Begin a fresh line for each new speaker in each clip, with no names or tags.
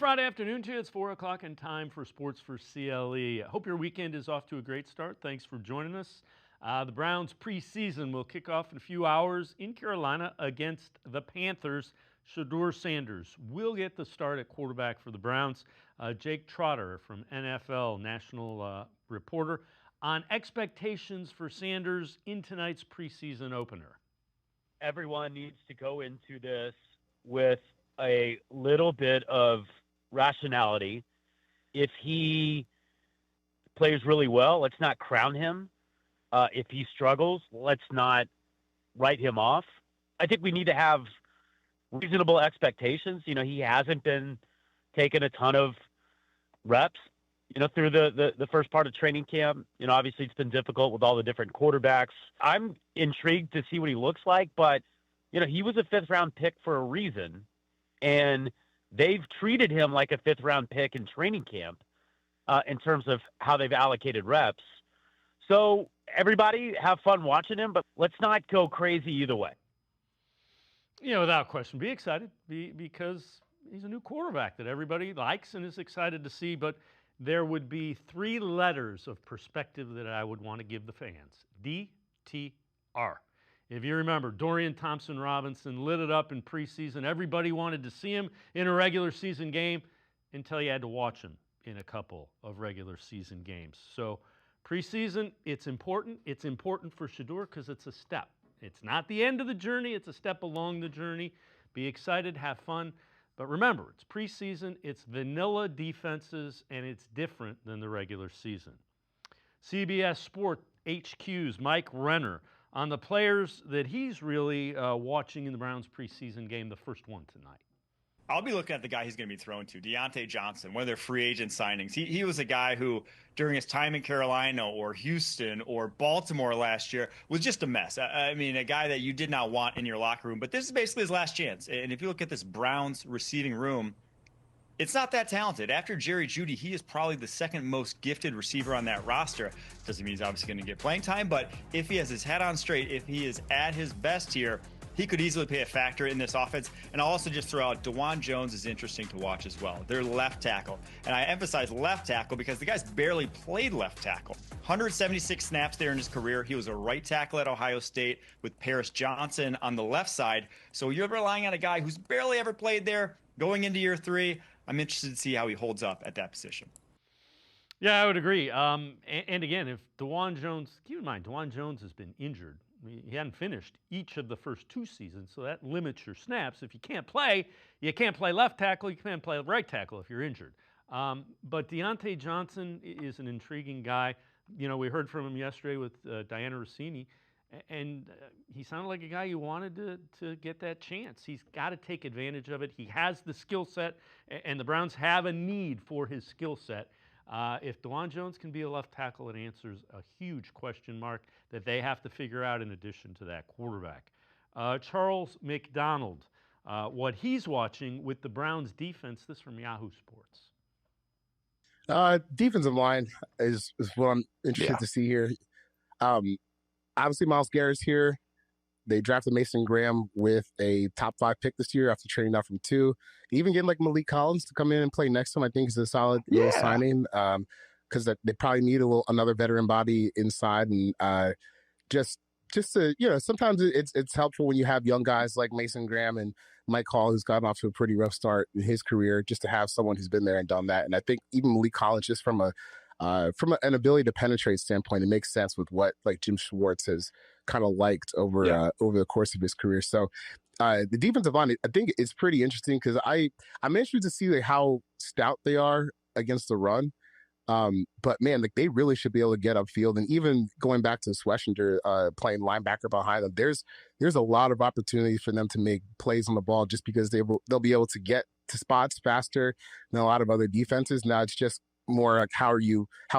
Friday afternoon to you. It's 4 o'clock and time for Sports4CLE. I hope your weekend is off to a great start. Thanks for joining us. The Browns preseason will kick off in a few hours in Carolina against the Panthers. Shedeur Sanders will get the start at quarterback for the Browns. Jake Trotter from NFL national reporter on expectations for Sanders in tonight's preseason opener.
Everyone needs to go into this with a little bit of rationality. If he plays really well, let's not crown him. If he struggles, let's not write him off. I think we need to have reasonable expectations. You know, he hasn't been taking a ton of reps, through the first part of training camp. Obviously it's been difficult with all the different quarterbacks. I'm intrigued to see what he looks like, but, he was a fifth-round pick for a reason, and they've treated him like a fifth-round pick in training camp in terms of how they've allocated reps. So everybody have fun watching him, but let's not go crazy either way.
Without question, be excited because he's a new quarterback that everybody likes and is excited to see, but there would be three letters of perspective that I would want to give the fans. DTR. If you remember, Dorian Thompson-Robinson lit it up in preseason. Everybody wanted to see him in a regular season game until you had to watch him in a couple of regular season games. So preseason, it's important. It's important for Shedeur because it's a step. It's not the end of the journey. It's a step along the journey. Be excited, have fun. But remember, it's preseason, it's vanilla defenses, and it's different than the regular season. CBS Sport HQ's Mike Renner on the players that he's really watching in the Browns preseason game, the first one tonight.
I'll be looking at the guy he's going to be thrown to, Deontay Johnson, one of their free agent signings. He was a guy who, during his time in Carolina or Houston or Baltimore last year, was just a mess. I mean, a guy that you did not want in your locker room. But this is basically his last chance. And if you look at this Browns receiving room, it's not that talented. After Jerry Jeudy, he is probably the second most gifted receiver on that roster. Doesn't mean he's obviously going to get playing time, but if he has his head on straight, if he is at his best here, he could easily play a factor in this offense. And I'll also just throw out DeJuan Jones is interesting to watch as well. They're left tackle. And I emphasize left tackle because the guy's barely played left tackle. 176 snaps there in his career. He was a right tackle at Ohio State with Paris Johnson on the left side. So you're relying on a guy who's barely ever played there going into year three. I'm interested to see how he holds up at that position.
Yeah, I would agree. And again, if DeJuan Jones, keep in mind, DeJuan Jones has been injured. He hadn't finished each of the first two seasons, so that limits your snaps. If you can't play left tackle, you can't play right tackle if you're injured. But Deontay Johnson is an intriguing guy. We heard from him yesterday with Diana Rossini, and he sounded like a guy you wanted to get that chance. He's got to take advantage of it. He has the skill set, and the Browns have a need for his skill set. If DeJuan Jones can be a left tackle, it answers a huge question mark that they have to figure out in addition to that quarterback. Charles McDonald, what he's watching with the Browns defense, this from Yahoo Sports.
Defensive line is what I'm interested to see here. Obviously, Myles Garrett's here. They drafted Mason Graham with a top 5 pick this year after trading out from 2. Even getting like Malik Collins to come in and play next to him, I think is a solid little signing because they probably need another veteran body inside. And just to, sometimes it's helpful when you have young guys like Mason Graham and Mike Hall, who's gotten off to a pretty rough start in his career, just to have someone who's been there and done that. And I think even Malik Collins, just from an ability to penetrate standpoint, it makes sense with what like Jim Schwartz has kind of liked over the course of his career. So the defensive line, I think it's pretty interesting because I'm interested to see like how stout they are against the run. But man, like they really should be able to get upfield. And even going back to Schlesinger playing linebacker behind them, there's a lot of opportunities for them to make plays on the ball just because they'll be able to get to spots faster than a lot of other defenses. Now it's just more like how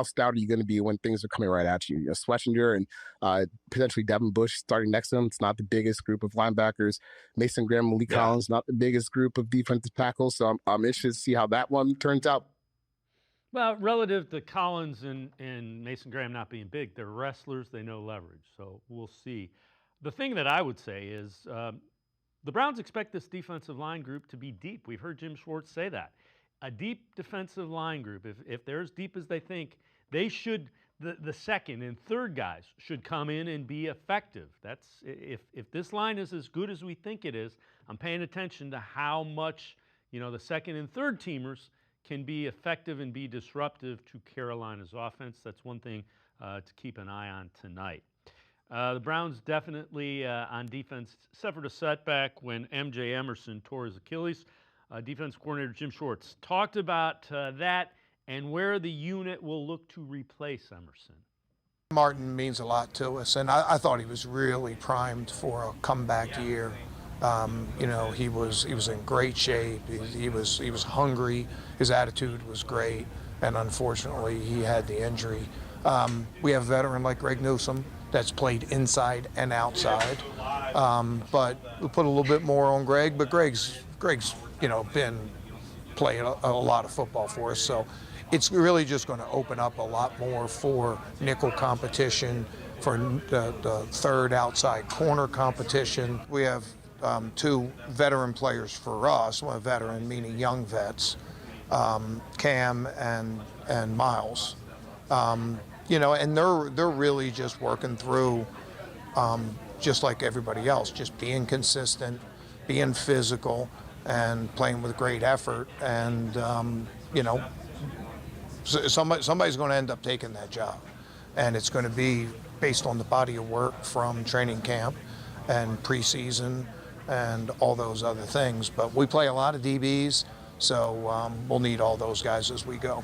stout are you going to be when things are coming right at you? Schlesinger and potentially Devin Bush starting next to him. It's not the biggest group of linebackers. Mason Graham, Malik Collins, not the biggest group of defensive tackles. So I'm interested to see how that one turns out.
Well, relative to Collins and Mason Graham not being big, they're wrestlers. They know leverage. So we'll see. The thing that I would say is the Browns expect this defensive line group to be deep. We've heard Jim Schwartz say that. a deep defensive line group, if they're as deep as they think, they should, the second and third guys should come in and be effective. That's if this line is as good as we think it is, I'm paying attention to how much, the second and third teamers can be effective and be disruptive to Carolina's offense. That's one thing to keep an eye on tonight. The Browns definitely on defense suffered a setback when MJ Emerson tore his Achilles. Defense coordinator Jim Schwartz talked about that and where the unit will look to replace Emerson.
Martin means a lot to us, and I thought he was really primed for a comeback year. He was in great shape. He was hungry. His attitude was great, and unfortunately, he had the injury. We have a veteran like Greg Newsome that's played inside and outside, but we put a little bit more on Greg. But Greg's been playing a lot of football for us, so it's really just going to open up a lot more for nickel competition, for the third outside corner competition. We have two veteran players for us. One veteran meaning young vets, Cam and Miles. And they're really just working through, just like everybody else, just being consistent, being physical, and playing with great effort. And somebody's going to end up taking that job, and it's going to be based on the body of work from training camp and preseason and all those other things. But we play a lot of DBs, so we'll need all those guys as we go.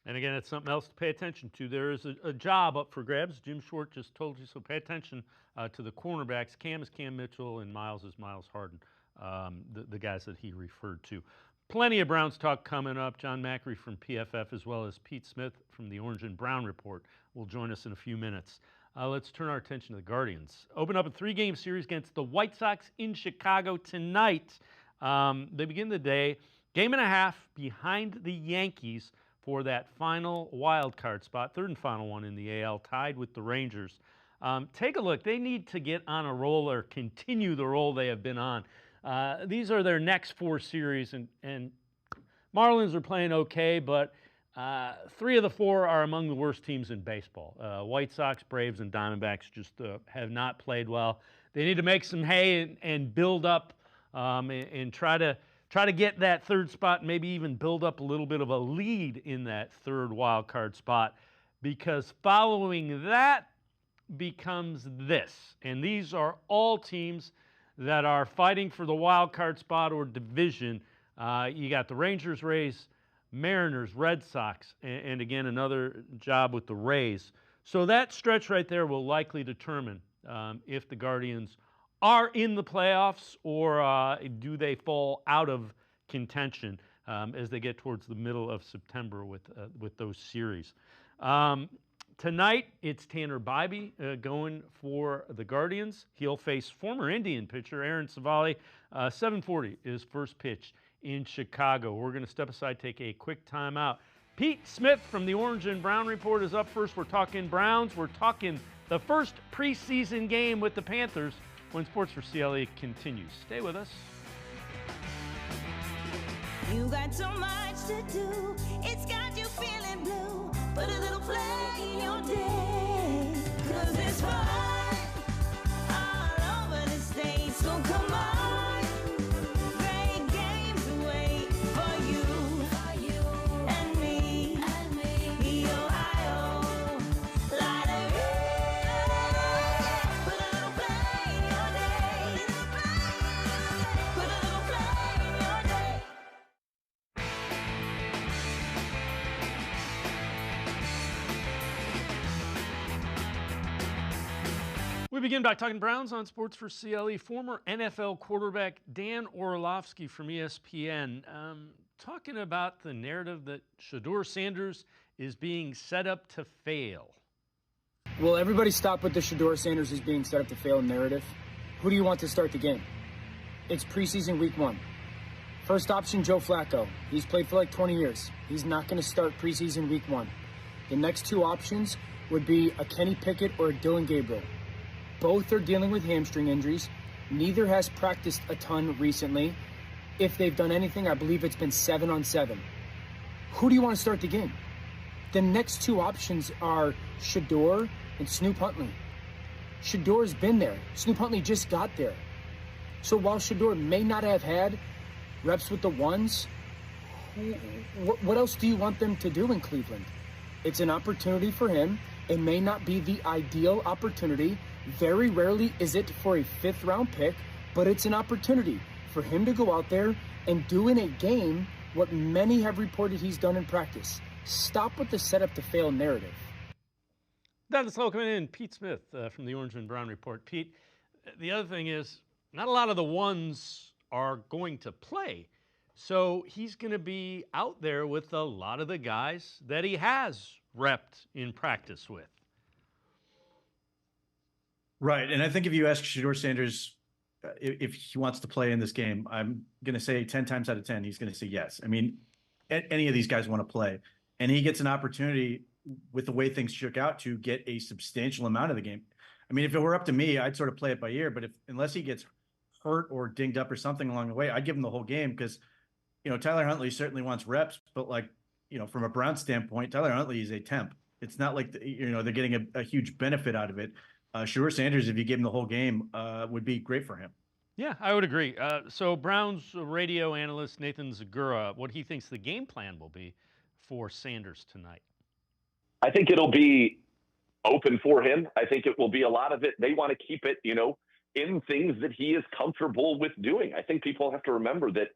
And again, it's something else to pay attention to. There is a job up for grabs. Jim Schwartz just told you, so pay attention to the cornerbacks. Cam is Cam Mitchell, and Miles is Miles Harden, the guys that he referred to. Plenty of Browns talk coming up. John Macri from PFF, as well as Pete Smith from the Orange and Brown Report, will join us in a few minutes. Let's turn our attention to the Guardians. Open up a 3-game series against the White Sox in Chicago tonight. They begin the day, game and a half behind the Yankees for that final wild card spot, third and final one in the AL, tied with the Rangers. Take a look. They need to get on a roll or continue the roll they have been on. These are their next 4 series, and Marlins are playing okay, but 3 of the 4 are among the worst teams in baseball. White Sox, Braves, and Diamondbacks just have not played well. They need to make some hay and build up and try to get that third spot, maybe even build up a little bit of a lead in that third wild card spot, because following that becomes this. And these are all teams that are fighting for the wild card spot or division. You got the Rangers, Rays, Mariners, Red Sox, and again, another job with the Rays. So that stretch right there will likely determine if the Guardians are in the playoffs or do they fall out of contention as they get towards the middle of September with those series. Tonight, it's Tanner Bybee going for the Guardians. He'll face former Indian pitcher Aaron Savali. 7:40 is first pitch in Chicago. We're going to step aside, take a quick timeout. Pete Smith from the Orange and Brown Report is up first. We're talking Browns. We're talking the first preseason game with the Panthers when Sports4CLE continues. Stay with us.
You got so much to do, it's got you feeling blue. Put a little flag in your day, 'cause it's fun all over the state. So come on, great games wait for you and me. The Ohio Lottery. Put a little flag in your day. Put a little flag in your day.
We begin by talking Browns on Sports4CLE. Former NFL quarterback Dan Orlovsky from ESPN talking about the narrative that Shedeur Sanders is being set up to fail.
Will everybody stop with the Shedeur Sanders is being set up to fail narrative? Who do you want to start the game? It's preseason week 1. First option, Joe Flacco. He's played for like 20 years. He's not going to start preseason week 1. The next 2 options would be a Kenny Pickett or a Dylan Gabriel. Both are dealing with hamstring injuries. Neither has practiced a ton recently. If they've done anything, I believe it's been 7-on-7. Who do you want to start the game? The next two options are Shedeur and Snoop Huntley. Shedeur's been there. Snoop Huntley just got there. So while Shedeur may not have had reps with the ones, what else do you want them to do in Cleveland? It's an opportunity for him. It may not be the ideal opportunity. Very rarely is it for a 5th-round pick, but it's an opportunity for him to go out there and do in a game what many have reported he's done in practice. Stop with the setup to fail narrative.
That's welcome in Pete Smith from the Orange and Brown Report. Pete, the other thing is not a lot of the ones are going to play. So he's going to be out there with a lot of the guys that he has repped in practice with.
Right. And I think if you ask Shedeur Sanders if he wants to play in this game, I'm going to say 10 times out of 10, he's going to say yes. I mean, any of these guys want to play. And he gets an opportunity with the way things shook out to get a substantial amount of the game. I mean, if it were up to me, I'd sort of play it by ear. But unless he gets hurt or dinged up or something along the way, I'd give him the whole game because, Tyler Huntley certainly wants reps. But from a Brown standpoint, Tyler Huntley is a temp. It's not like, they're getting a huge benefit out of it. Shedeur Sanders, if you gave him the whole game, would be great for him.
Yeah, I would agree. So Browns radio analyst Nathan Zagura, what he thinks the game plan will be for Sanders tonight.
I think it'll be open for him. I think it will be a lot of it. They want to keep it, in things that he is comfortable with doing. I think people have to remember that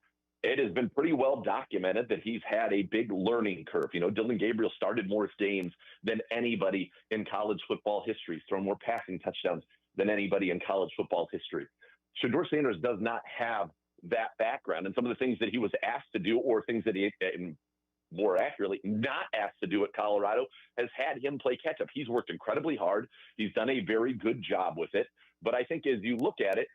it has been pretty well documented that he's had a big learning curve. Dylan Gabriel started more games than anybody in college football history. He's thrown more passing touchdowns than anybody in college football history. Shedeur Sanders does not have that background. And some of the things that he was asked to do or things that he, more accurately, not asked to do at Colorado has had him play catch up. He's worked incredibly hard. He's done a very good job with it. But I think as you look at it,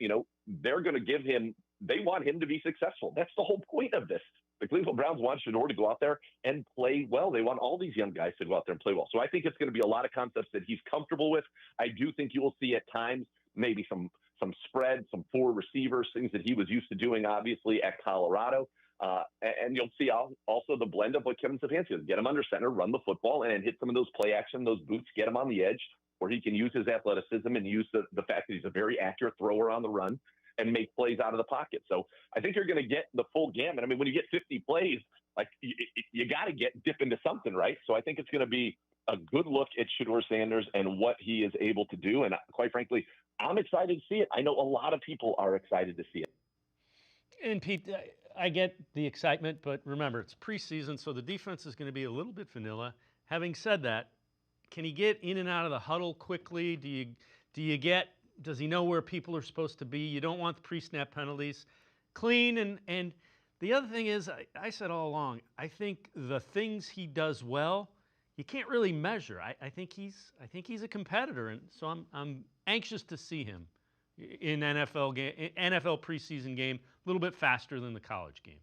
they're going to give him, they want him to be successful. That's the whole point of this. The Cleveland Browns want Shedeur to go out there and play well. They want all these young guys to go out there and play well. So I think it's going to be a lot of concepts that he's comfortable with. I do think you will see at times maybe some spread, some 4 receivers, things that he was used to doing, obviously, at Colorado. And you'll see also the blend of what Kevin Stefanski does. Get him under center, run the football, and hit some of those play action, those boots, get him on the edge where he can use his athleticism and use the fact that he's a very accurate thrower on the run and make plays out of the pocket. So I think you're going to get the full gamut. I mean, when you get 50 plays, you got to dip into something, right? So I think it's going to be a good look at Shedeur Sanders and what he is able to do. And quite frankly, I'm excited to see it. I know a lot of people are excited to see it.
And Pete, I get the excitement, but remember, it's preseason, so the defense is going to be a little bit vanilla. Having said that, can he get in and out of the huddle quickly? Does he know where people are supposed to be? You don't want the pre-snap penalties. Clean, and the other thing is, I said all along, I think the things he does well, you can't really measure. I think he's a competitor, and so I'm anxious to see him in NFL preseason game a little bit faster than the college game.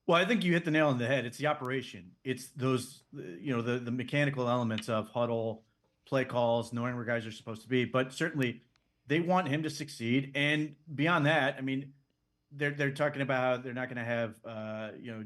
Well, I think you hit the nail on the head. It's the operation. It's those, the mechanical elements of huddle, play calls, knowing where guys are supposed to be. But certainly they want him to succeed. And beyond that, I mean, they're talking about how they're not going to have,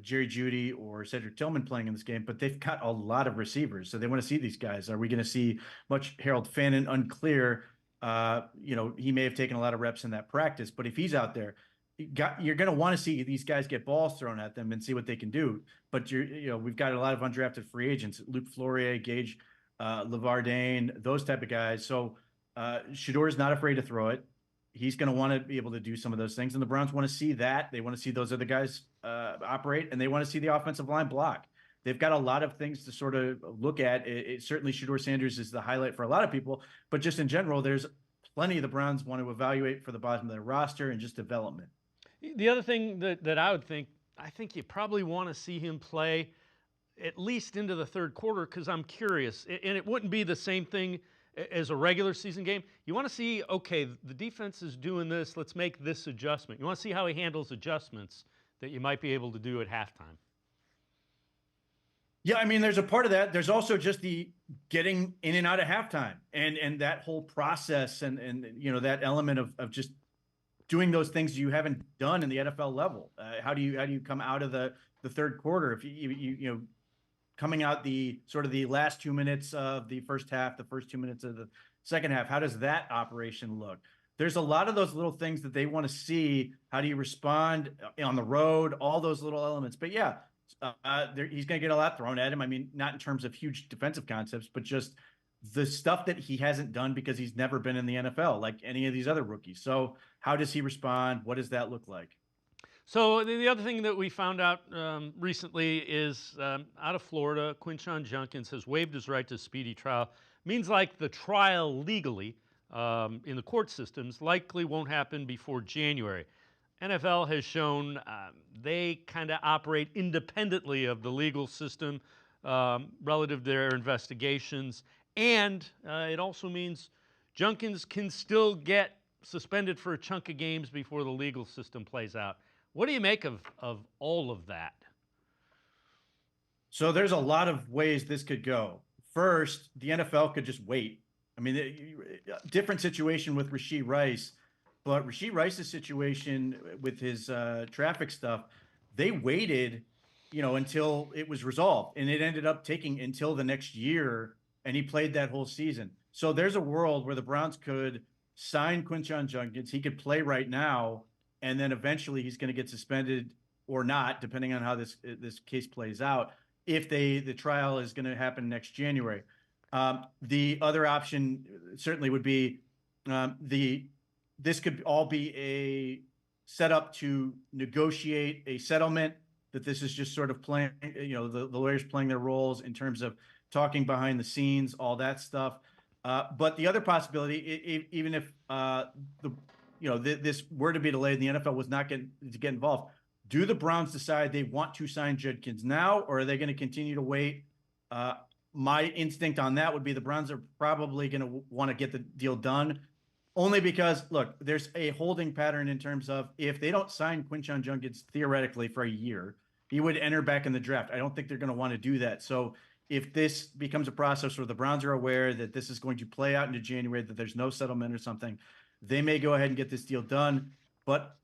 Jerry Jeudy or Cedric Tillman playing in this game, but they've got a lot of receivers. So they want to see these guys. Are we going to see much Harold Fannin? Unclear. He may have taken a lot of reps in that practice, but if he's out there, you're going to want to see these guys get balls thrown at them and see what they can do. But we've got a lot of undrafted free agents: Luke Flourier, Gage Lavardane, those type of guys. So Shedeur is not afraid to throw it. He's going to want to be able to do some of those things, and the Browns want to see that. They want to see those other guys operate, and they want to see the offensive line block. They've got a lot of things to sort of look at. Certainly, Shedeur Sanders is the highlight for a lot of people, but just in general, there's plenty the Browns want to evaluate for the bottom of their roster and just development.
The other thing that I would think, I think you probably want to see him play at least into the third quarter, because I'm curious, and it wouldn't be the same thing as a regular season game. You want to see, okay, the defense is doing this, let's make this adjustment. You want to see how he handles adjustments that you might be able to do at halftime.
Yeah, I mean, there's a part of that. There's also just the getting in and out of halftime and that whole process and that element of just doing those things you haven't done in the NFL level. How do you come out of the third quarter if you coming out the sort of the last 2 minutes of the first half, the first 2 minutes of the second half? How does that operation look? There's a lot of those little things that they want to see. How do you respond on the road? All those little elements. But yeah, he's going to get a lot thrown at him. I mean, not in terms of huge defensive concepts, but just the stuff that he hasn't done because he's never been in the NFL like any of these other rookies. So how does he respond? What does that look like?
So the other thing that we found out recently is out of Florida, Quinshon Judkins has waived his right to speedy trial. Means like the trial legally in the court systems likely won't happen before January. NFL has shown they kind of operate independently of the legal system relative to their investigations. And it also means Judkins can still get suspended for a chunk of games before the legal system plays out. What do you make of all of that?
So there's a lot of ways this could go. First, the NFL could just wait. I mean, different situation with Rashee Rice, but Rashee Rice's situation with his traffic stuff, they waited, until it was resolved, and it ended up taking until the next year, and he played that whole season. So there's a world where the Browns could sign Quinshon Judkins. He could play right now, and then eventually he's going to get suspended or not, depending on how this case plays out, if the trial is going to happen next January. The other option certainly would be this could all be a setup to negotiate a settlement, that this is just sort of playing, the lawyers playing their roles in terms of talking behind the scenes, all that stuff. But the other possibility, even if this were to be delayed and the NFL was not to get involved, do the Browns decide they want to sign Judkins now, or are they going to continue to wait? My instinct on that would be the Browns are probably going to want to get the deal done, only because, look, there's a holding pattern in terms of if they don't sign Quinshon Judkins theoretically for a year, he would enter back in the draft. I don't think they're going to want to do that. So if this becomes a process where the Browns are aware that this is going to play out into January, that there's no settlement or something, they may go ahead and get this deal done. But,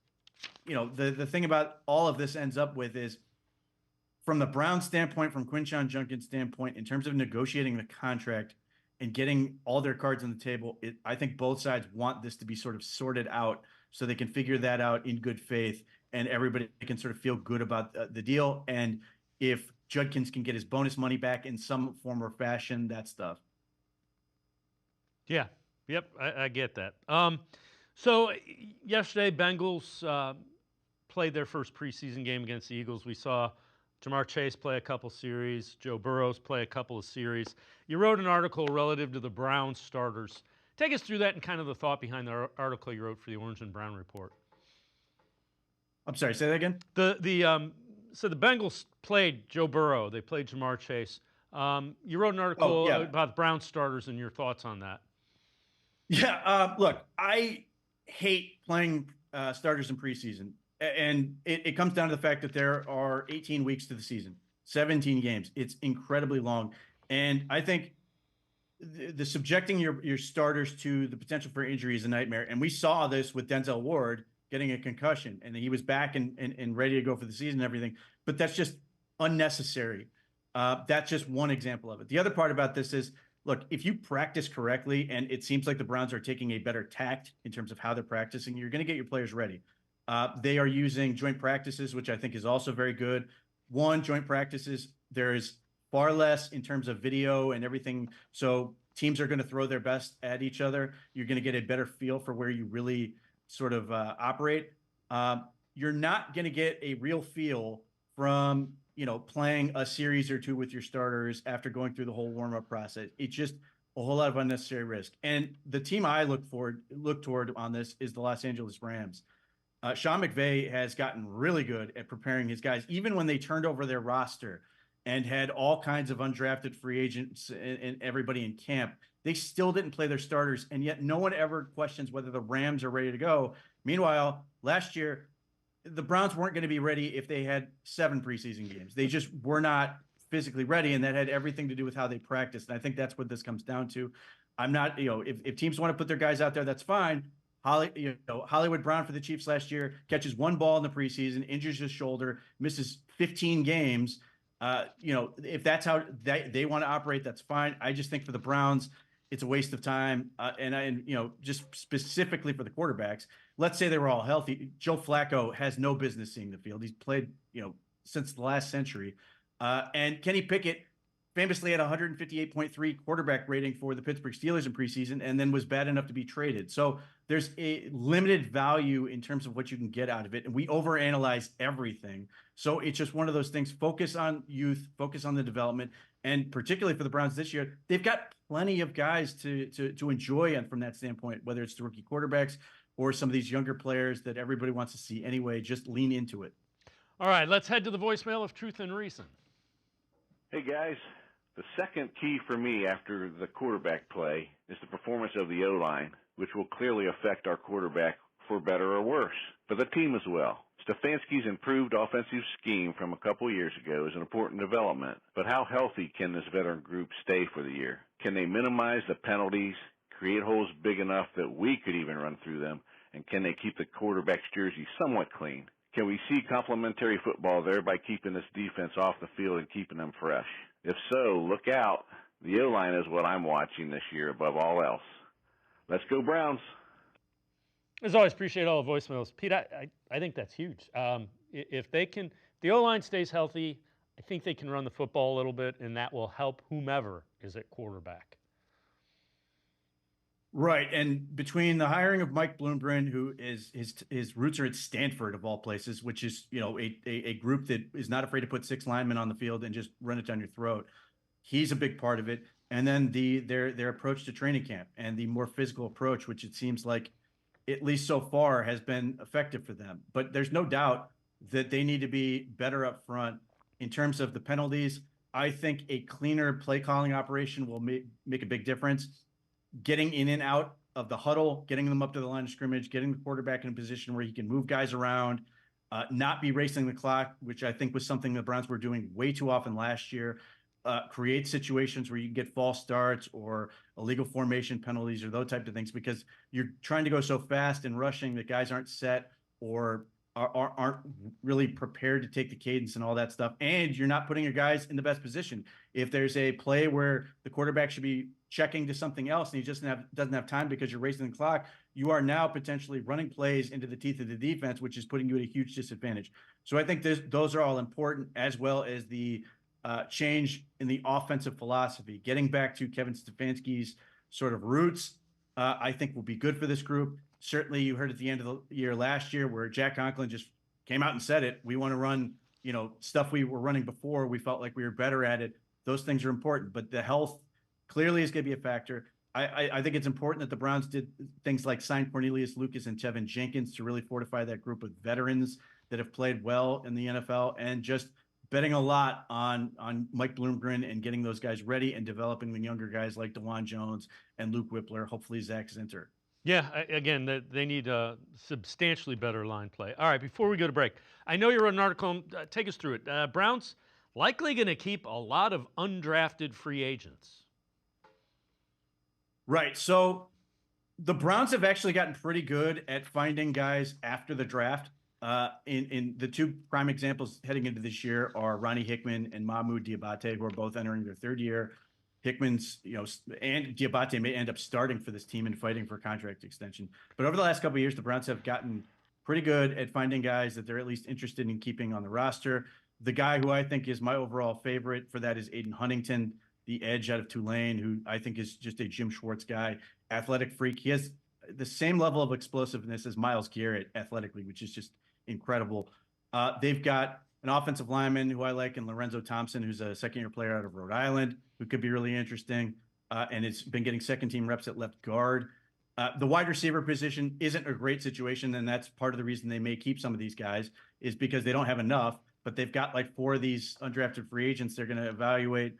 the thing about all of this ends up with is, from the Browns standpoint, from Quinshon Judkins' standpoint, in terms of negotiating the contract and getting all their cards on the table, I think both sides want this to be sort of sorted out so they can figure that out in good faith and everybody can sort of feel good about the deal. And if Judkins can get his bonus money back in some form or fashion, that stuff.
Yeah. Yep. I get that. So yesterday, Bengals played their first preseason game against the Eagles. We saw Jamar Chase play a couple series, Joe Burrows play a couple of series. You wrote an article relative to the Browns starters. Take us through that and kind of the thought behind the article you wrote for the Orange and Brown Report.
I'm sorry, say that again?
So the Bengals played Joe Burrow. They played Jamar Chase. You wrote an article about Brown starters and your thoughts on that.
Yeah, look, I hate playing starters in preseason. And it comes down to the fact that there are 18 weeks to the season, 17 games. It's incredibly long. And I think the subjecting your starters to the potential for injury is a nightmare. And we saw this with Denzel Ward getting a concussion, and he was back and ready to go for the season and everything. But that's just unnecessary. That's just one example of it. The other part about this is, look, if you practice correctly, and it seems like the Browns are taking a better tact in terms of how they're practicing, you're going to get your players ready. They are using joint practices, which I think is also very good. Joint practices, there is far less in terms of video and everything. So teams are going to throw their best at each other. You're going to get a better feel for where you really sort of operate. You're not going to get a real feel from, playing a series or two with your starters after going through the whole warm-up process. It's just a whole lot of unnecessary risk. And the team I look toward on this is the Los Angeles Rams. Sean McVay has gotten really good at preparing his guys, even when they turned over their roster and had all kinds of undrafted free agents and everybody in camp. They still didn't play their starters, and yet no one ever questions whether the Rams are ready to go. Meanwhile, last year, the Browns weren't going to be ready if they had 7 preseason games. They just were not physically ready, and that had everything to do with how they practiced. And I think that's what this comes down to. I'm not, if teams want to put their guys out there, that's fine. Hollywood Brown for the Chiefs last year catches one ball in the preseason, injures his shoulder, misses 15 games. If that's how they want to operate, that's fine. I just think for the Browns, it's a waste of time. And just specifically for the quarterbacks, let's say they were all healthy. Joe Flacco has no business seeing the field. He's played, since the last century. And Kenny Pickett famously had a 158.3 quarterback rating for the Pittsburgh Steelers in preseason, and then was bad enough to be traded. So there's a limited value in terms of what you can get out of it. And we overanalyze everything. So it's just one of those things. Focus on youth, focus on the development. And particularly for the Browns this year, they've got plenty of guys to enjoy and from that standpoint, whether it's the rookie quarterbacks or some of these younger players that everybody wants to see anyway. Just lean into it.
All right, let's head to the voicemail of Truth and Reason.
Hey, guys. The second key for me after the quarterback play is the performance of the O-line, which will clearly affect our quarterback for better or worse, but the team as well. Stefanski's improved offensive scheme from a couple years ago is an important development, but how healthy can this veteran group stay for the year? Can they minimize the penalties, create holes big enough that we could even run through them, and can they keep the quarterback's jersey somewhat clean? Can we see complementary football there by keeping this defense off the field and keeping them fresh? If so, look out. The O-line is what I'm watching this year above all else. Let's go Browns.
As always, appreciate all the voicemails. Pete, I think that's huge. If the O-line stays healthy, I think they can run the football a little bit, and that will help whomever is at quarterback.
Right, and between the hiring of Mike Bloomgren, who is his roots are at Stanford of all places, which is a group that is not afraid to put 6 linemen on the field and just run it down your throat. He's a big part of it, and then their approach to training camp and the more physical approach, which it seems like, at least so far, has been effective for them. But there's no doubt that they need to be better up front in terms of the penalties. I think a cleaner play calling operation will make a big difference. Getting in and out of the huddle, getting them up to the line of scrimmage, getting the quarterback in a position where he can move guys around, not be racing the clock, which I think was something the Browns were doing way too often last year. Create situations where you can get false starts or illegal formation penalties or those types of things, because you're trying to go so fast and rushing that guys aren't set or aren't really prepared to take the cadence and all that stuff. And you're not putting your guys in the best position. If there's a play where the quarterback should be checking to something else and he just doesn't have time because you're racing the clock, you are now potentially running plays into the teeth of the defense, which is putting you at a huge disadvantage. So I think those are all important, as well as the change in the offensive philosophy. Getting back to Kevin Stefanski's sort of roots, I think will be good for this group. Certainly you heard at the end of the year last year where Jack Conklin just came out and said it. We want to run, stuff we were running before. We felt like we were better at it. Those things are important, but the health clearly is going to be a factor. I think it's important that the Browns did things like sign Cornelius Lucas and Tevin Jenkins to really fortify that group of veterans that have played well in the NFL, and just betting a lot on Mike Bloomgren and getting those guys ready and developing the younger guys like DeJuan Jones and Luke Whippler. Hopefully Zach Zinter.
Yeah, again, they need a substantially better line play. All right, before we go to break, I know you wrote an article. Take us through it. Browns likely going to keep a lot of undrafted free agents.
Right. So the Browns have actually gotten pretty good at finding guys after the draft. In the 2 prime examples heading into this year are Ronnie Hickman and Mahmoud Diabate, who are both entering their 3rd year. Hickman's, and Diabate may end up starting for this team and fighting for a contract extension. But over the last couple of years, the Browns have gotten pretty good at finding guys that they're at least interested in keeping on the roster. The guy who I think is my overall favorite for that is Aiden Huntington, the edge out of Tulane, who I think is just a Jim Schwartz guy, athletic freak. He has the same level of explosiveness as Myles Garrett athletically, which is just incredible. They've got an offensive lineman who I like in Lorenzo Thompson, who's a 2nd-year player out of Rhode Island, who could be really interesting, and it's been getting 2nd-team reps at left guard. The wide receiver position isn't a great situation, and that's part of the reason they may keep some of these guys, is because they don't have enough, but they've got like 4 of these undrafted free agents they're going to evaluate.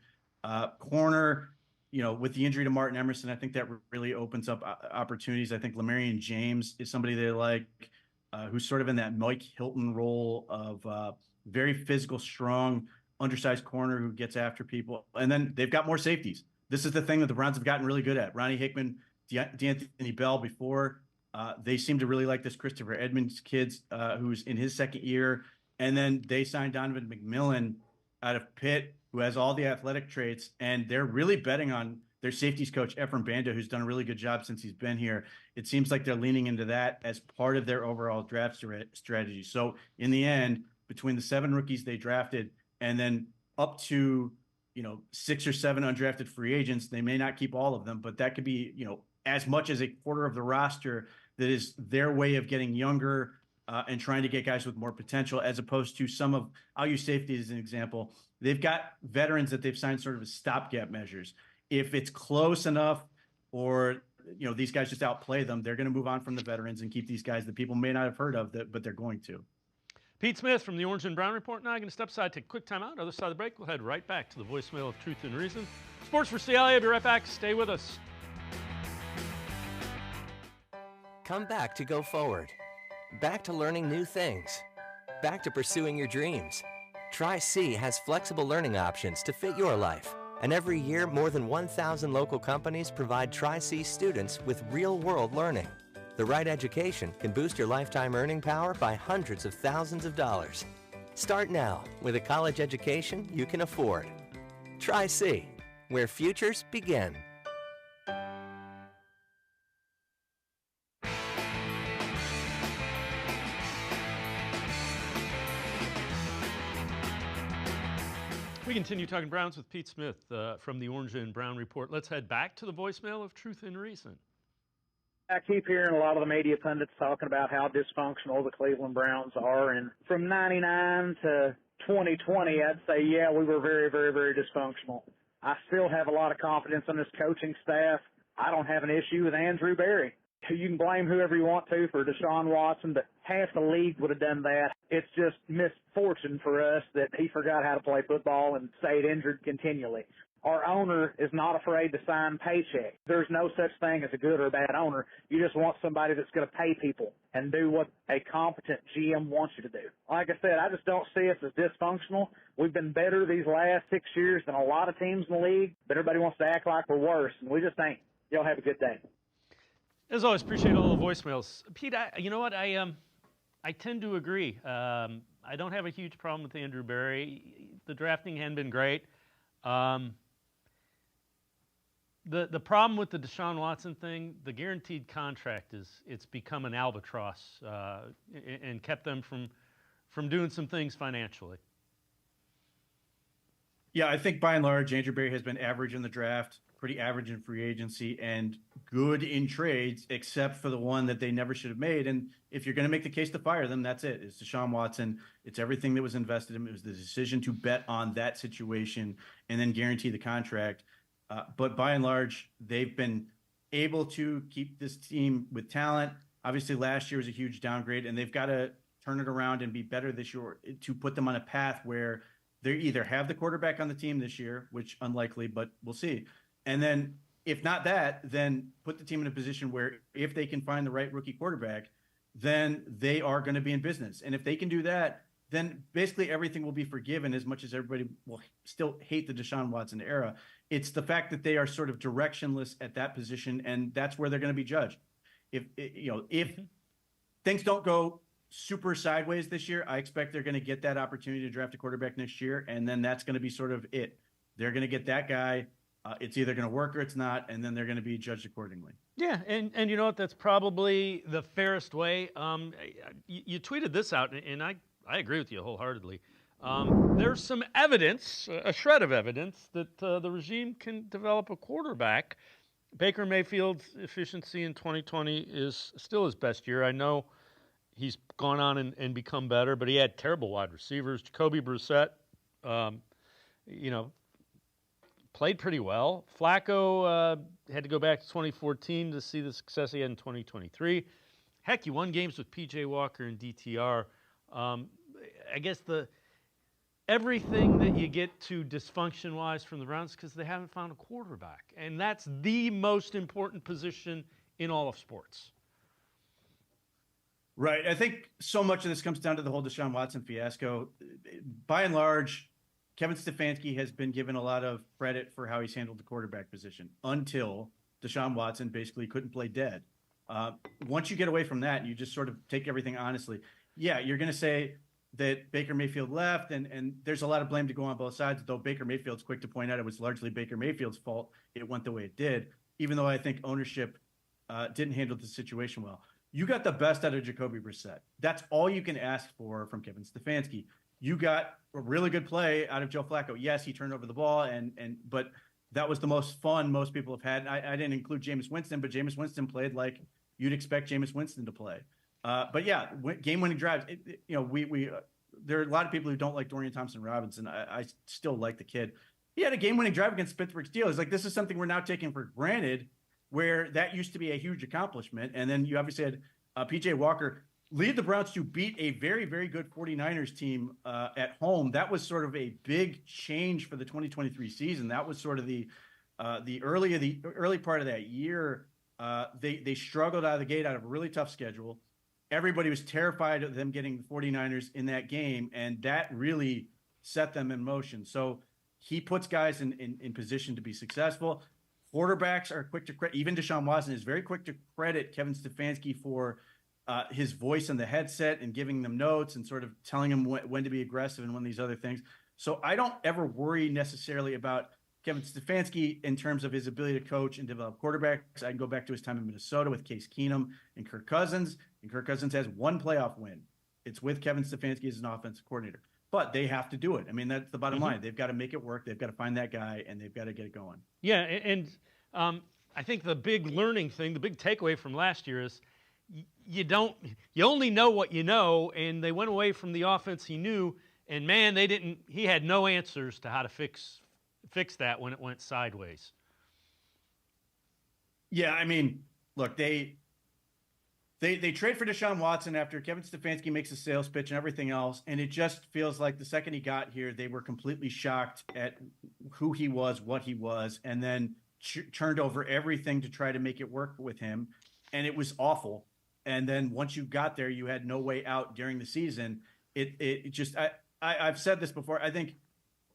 Corner, with the injury to Martin Emerson, I think that really opens up opportunities. I think Lamarian James is somebody they like, who's sort of in that Mike Hilton role of very physical, strong, undersized corner who gets after people. And then they've got more safeties. This is the thing that the Browns have gotten really good at. Ronnie Hickman, DeAnthony Bell before They seem to really like this Christopher Edmonds kid who's in his second year. And then they signed Donovan McMillan out of Pitt, who has all the athletic traits. And they're really betting on their safeties coach, Ephraim Banda, who's done a really good job since he's been here. It seems like they're leaning into that as part of their overall draft strategy. So in the end, between the 7 rookies they drafted and then up to, 6 or 7 undrafted free agents, they may not keep all of them, but that could be, as much as a quarter of the roster that is their way of getting younger and trying to get guys with more potential, as opposed to I'll use safety as an example. They've got veterans that they've signed sort of as stopgap measures. If it's close enough or, these guys just outplay them, they're going to move on from the veterans and keep these guys that people may not have heard of, but they're going to.
Pete Smith from the Orange and Brown Report. Now I'm going to step aside, take a quick timeout. Other side of the break, we'll head right back to the voicemail of Truth and Reason. Sports4CLE, I'll be right back. Stay with us.
Come back to go forward. Back to learning new things. Back to pursuing your dreams. Tri-C has flexible learning options to fit your life. And every year, more than 1,000 local companies provide Tri-C students with real-world learning. The right education can boost your lifetime earning power by hundreds of thousands of dollars. Start now with a college education you can afford. Tri-C, where futures begin.
We continue talking Browns with Pete Smith from the Orange and Brown Report. Let's head back to the voicemail of Truth and Reason.
I keep hearing a lot of the media pundits talking about how dysfunctional the Cleveland Browns are. And from 99 to 2020, I'd say, yeah, we were very, very, very dysfunctional. I still have a lot of confidence in this coaching staff. I don't have an issue with Andrew Berry. You can blame whoever you want to for Deshaun Watson, but half the league would have done that. It's just misfortune for us that he forgot how to play football and stayed injured continually. Our owner is not afraid to sign paychecks. There's no such thing as a good or a bad owner. You just want somebody that's going to pay people and do what a competent GM wants you to do. Like I said, I just don't see us as dysfunctional. We've been better these last 6 years than a lot of teams in the league, but everybody wants to act like we're worse, and we just ain't. Y'all have a good day.
As always, appreciate all the voicemails. Pete, you know what? I tend to agree. I don't have a huge problem with Andrew Berry. The drafting hadn't been great. The problem with the Deshaun Watson thing, the guaranteed contract it's become an albatross and kept them from doing some things financially.
Yeah, I think by and large, Andrew Berry has been average in the draft, pretty average in free agency, and good in trades, except for the one that they never should have made. And if you're going to make the case to fire them, that's it. It's Deshaun Watson. It's everything that was invested in. It was the decision to bet on that situation and then guarantee the contract. But by and large, they've been able to keep this team with talent. Obviously, last year was a huge downgrade, and they've got to turn it around and be better this year to put them on a path where they either have the quarterback on the team this year, which unlikely, but we'll see. And then if not that, then put the team in a position where if they can find the right rookie quarterback, then they are going to be in business. And if they can do that, then basically everything will be forgiven, as much as everybody will still hate the Deshaun Watson era. It's the fact that they are sort of directionless at that position, and that's where they're going to be judged. If things don't go super sideways this year, I expect they're going to get that opportunity to draft a quarterback next year, and then that's going to be sort of it. They're going to get that guy. It's either going to work or it's not, and then they're going to be judged accordingly.
Yeah, and you know what? That's probably the fairest way. You tweeted this out, and I agree with you wholeheartedly. There's some evidence, a shred of evidence, that the regime can develop a quarterback. Baker Mayfield's efficiency in 2020 is still his best year. I know he's gone on and become better, but he had terrible wide receivers. Jacoby Brissett, played pretty well. Flacco had to go back to 2014 to see the success he had in 2023. Heck, he won games with P.J. Walker and DTR. I guess everything that you get to dysfunction-wise from the Browns because they haven't found a quarterback. And that's the most important position in all of sports.
Right. I think so much of this comes down to the whole Deshaun Watson fiasco. By and large, Kevin Stefanski has been given a lot of credit for how he's handled the quarterback position until Deshaun Watson basically couldn't play dead. Once you get away from that and you just sort of take everything honestly, yeah, you're going to say that Baker Mayfield left, and there's a lot of blame to go on both sides, though Baker Mayfield's quick to point out it was largely Baker Mayfield's fault it went the way it did, even though I think ownership didn't handle the situation well. You got the best out of Jacoby Brissett. That's all you can ask for from Kevin Stefanski. You got a really good play out of Joe Flacco. Yes, he turned over the ball, but that was the most fun most people have had. I didn't include Jameis Winston, but Jameis Winston played like you'd expect Jameis Winston to play. But yeah, game-winning drives. There are a lot of people who don't like Dorian Thompson-Robinson. I still like the kid. He had a game-winning drive against Pittsburgh Steelers. Like, this is something we're now taking for granted, where that used to be a huge accomplishment. And then you obviously had P.J. Walker lead the Browns to beat a very, very good 49ers team at home. That was sort of a big change for the 2023 season. That was sort of the early part of that year. They struggled out of the gate out of a really tough schedule. Everybody was terrified of them getting the 49ers in that game, and that really set them in motion. So he puts guys in position to be successful. Quarterbacks are quick to credit. Even Deshaun Watson is very quick to credit Kevin Stefanski for his voice in the headset and giving them notes and sort of telling them when to be aggressive and when these other things. So I don't ever worry necessarily about Kevin Stefanski in terms of his ability to coach and develop quarterbacks. I can go back to his time in Minnesota with Case Keenum and Kirk Cousins. And Kirk Cousins has one playoff win. It's with Kevin Stefanski as an offensive coordinator. But they have to do it. I mean, that's the bottom line. They've got to make it work. They've got to find that guy, and they've got to get it going.
Yeah, and I think the big learning thing, the big takeaway from last year is you only know what you know, and they went away from the offense he knew, and man, he had no answers to how to fix that when it went sideways.
Yeah, I mean, look, they trade for Deshaun Watson after Kevin Stefanski makes a sales pitch and everything else, and it just feels like the second he got here, they were completely shocked at who he was, what he was, and then turned over everything to try to make it work with him, and it was awful. And then once you got there, you had no way out during the season. I've said this before. I think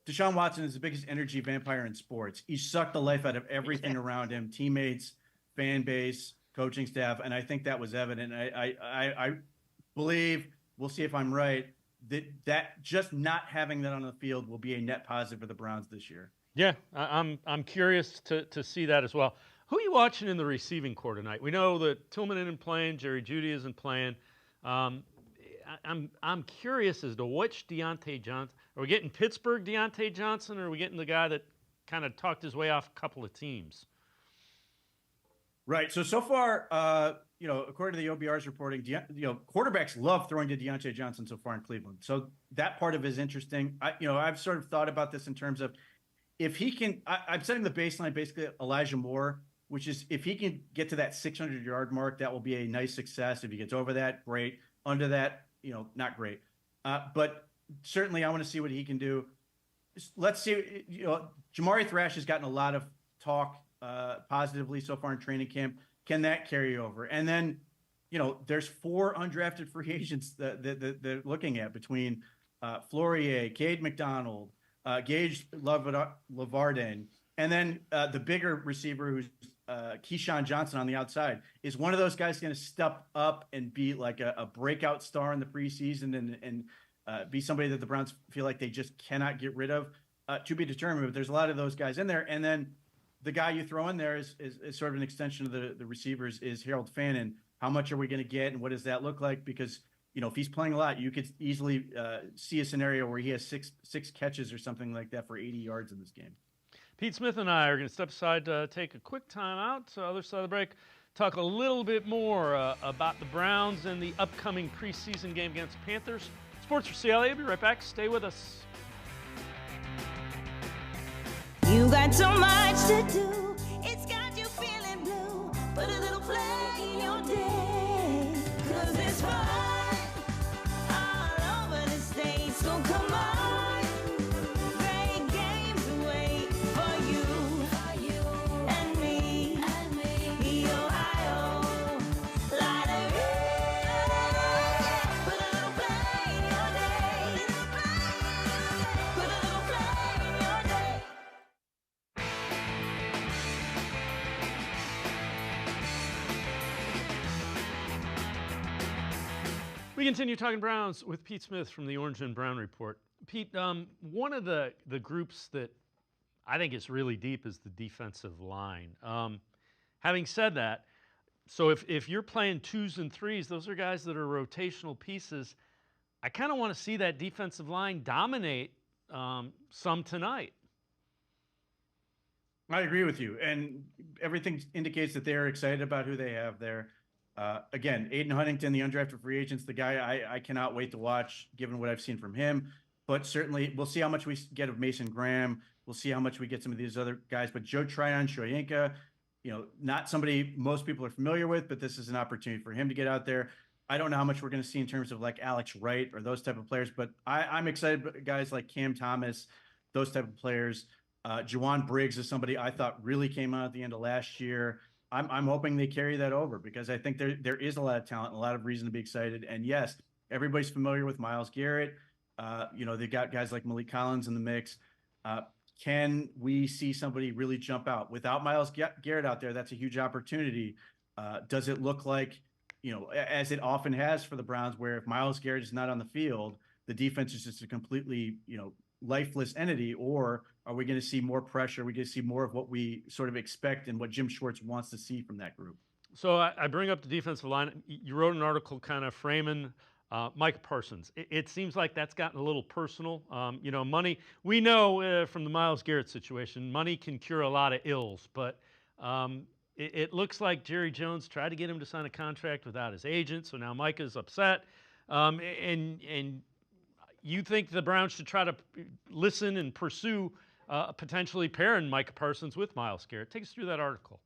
Deshaun Watson is the biggest energy vampire in sports. He sucked the life out of everything around him, teammates, fan base, coaching staff, and I think that was evident. I believe, we'll see if I'm right, that just not having that on the field will be a net positive for the Browns this year.
Yeah, I'm curious to see that as well. Who are you watching in the receiving corps tonight? We know that Tillman isn't playing, Jerry Jeudy isn't playing. I'm curious as to which Deontay Johnson. Are we getting Pittsburgh Deontay Johnson, or are we getting the guy that kind of talked his way off a couple of teams?
Right. So far, according to the OBR's reporting, quarterbacks love throwing to Deontay Johnson so far in Cleveland. So that part of it is interesting. I've sort of thought about this in terms of if he can. I'm setting the baseline basically Elijah Moore, which is if he can get to that 600-yard mark, that will be a nice success. If he gets over that, great. Under that, not great. But certainly, I want to see what he can do. Let's see. Jamari Thrash has gotten a lot of talk positively so far in training camp. Can that carry over? And then, there's 4 undrafted free agents that they're looking at between Flourier, Cade McDonald, Gage Lavardin, and then the bigger receiver who's Keyshawn Johnson on the outside. Is one of those guys going to step up and be like a breakout star in the preseason and be somebody that the Browns feel like they just cannot get rid of? To be determined, but there's a lot of those guys in there. And then the guy you throw in there is sort of an extension of the receivers is Harold Fannin. How much are we going to get, and what does that look like? Because, if he's playing a lot, you could easily see a scenario where he has six catches or something like that for 80 yards in this game.
Pete Smith and I are going to step aside to take a quick time out. So other side of the break, talk a little bit more about the Browns and the upcoming preseason game against the Panthers. Sports4CLE, I'll be right back. Stay with us.
You got so much to do, it's got you feeling blue. Put a little flag in your day, 'cause it's fun all over the state. So come on, great games wait for you and me. The Ohio Lottery. Put a little flag in your day. Put a little flag in your day.
We continue talking Browns with Pete Smith from the Orange and Brown Report. Pete, one of the groups that I think is really deep is the defensive line. Having said that, so if you're playing 2s and 3s, those are guys that are rotational pieces. I kind of want to see that defensive line dominate some tonight.
I agree with you, and everything indicates that they're excited about who they have there. Again, Aiden Huntington, the undrafted free agent's the guy I cannot wait to watch, given what I've seen from him. But certainly, we'll see how much we get of Mason Graham. We'll see how much we get some of these other guys. But Joe Tryon-Shoyinka, not somebody most people are familiar with, but this is an opportunity for him to get out there. I don't know how much we're going to see in terms of like Alex Wright or those type of players, but I'm excited about guys like Cam Thomas, those type of players. Juwan Briggs is somebody I thought really came out at the end of last year. I'm hoping they carry that over because I think there is a lot of talent and a lot of reason to be excited. And yes, everybody's familiar with Myles Garrett. They've got guys like Malik Collins in the mix. Can we see somebody really jump out? Without Myles Garrett out there, that's a huge opportunity. Does it look like, as it often has for the Browns, where if Myles Garrett is not on the field, the defense is just a completely, lifeless entity, or are we going to see more pressure? Are we going to see more of what we sort of expect and what Jim Schwartz wants to see from that group?
So I bring up the defensive line. You wrote an article kind of framing Micah Parsons. It seems like that's gotten a little personal. Money, we know from the Myles Garrett situation, money can cure a lot of ills, but it looks like Jerry Jones tried to get him to sign a contract without his agent, so now Micah's upset. And you think the Browns should try to listen and pursue potentially pairing Micah Parsons with Myles Garrett. Take us through that article.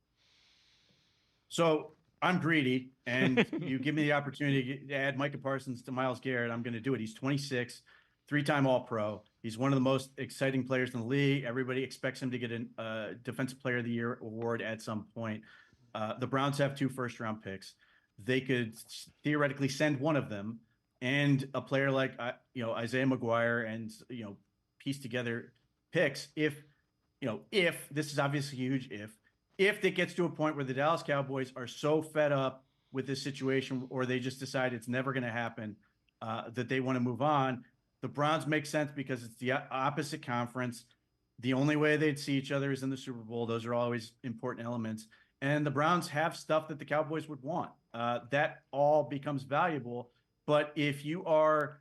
So I'm greedy, and you give me the opportunity to add Micah Parsons to Myles Garrett, I'm going to do it. He's 26, 3-time All-Pro. He's one of the most exciting players in the league. Everybody expects him to get a Defensive Player of the Year award at some point. The Browns have 2 first-round picks. They could theoretically send one of them and a player like Isaiah McGuire and piece together picks if this is obviously a huge if it gets to a point where the Dallas Cowboys are so fed up with this situation, or they just decide it's never going to happen, that they want to move on, the Browns make sense because it's the opposite conference. The only way they'd see each other is in the Super Bowl. Those are always important elements. And the Browns have stuff that the Cowboys would want. That all becomes valuable. But if you are,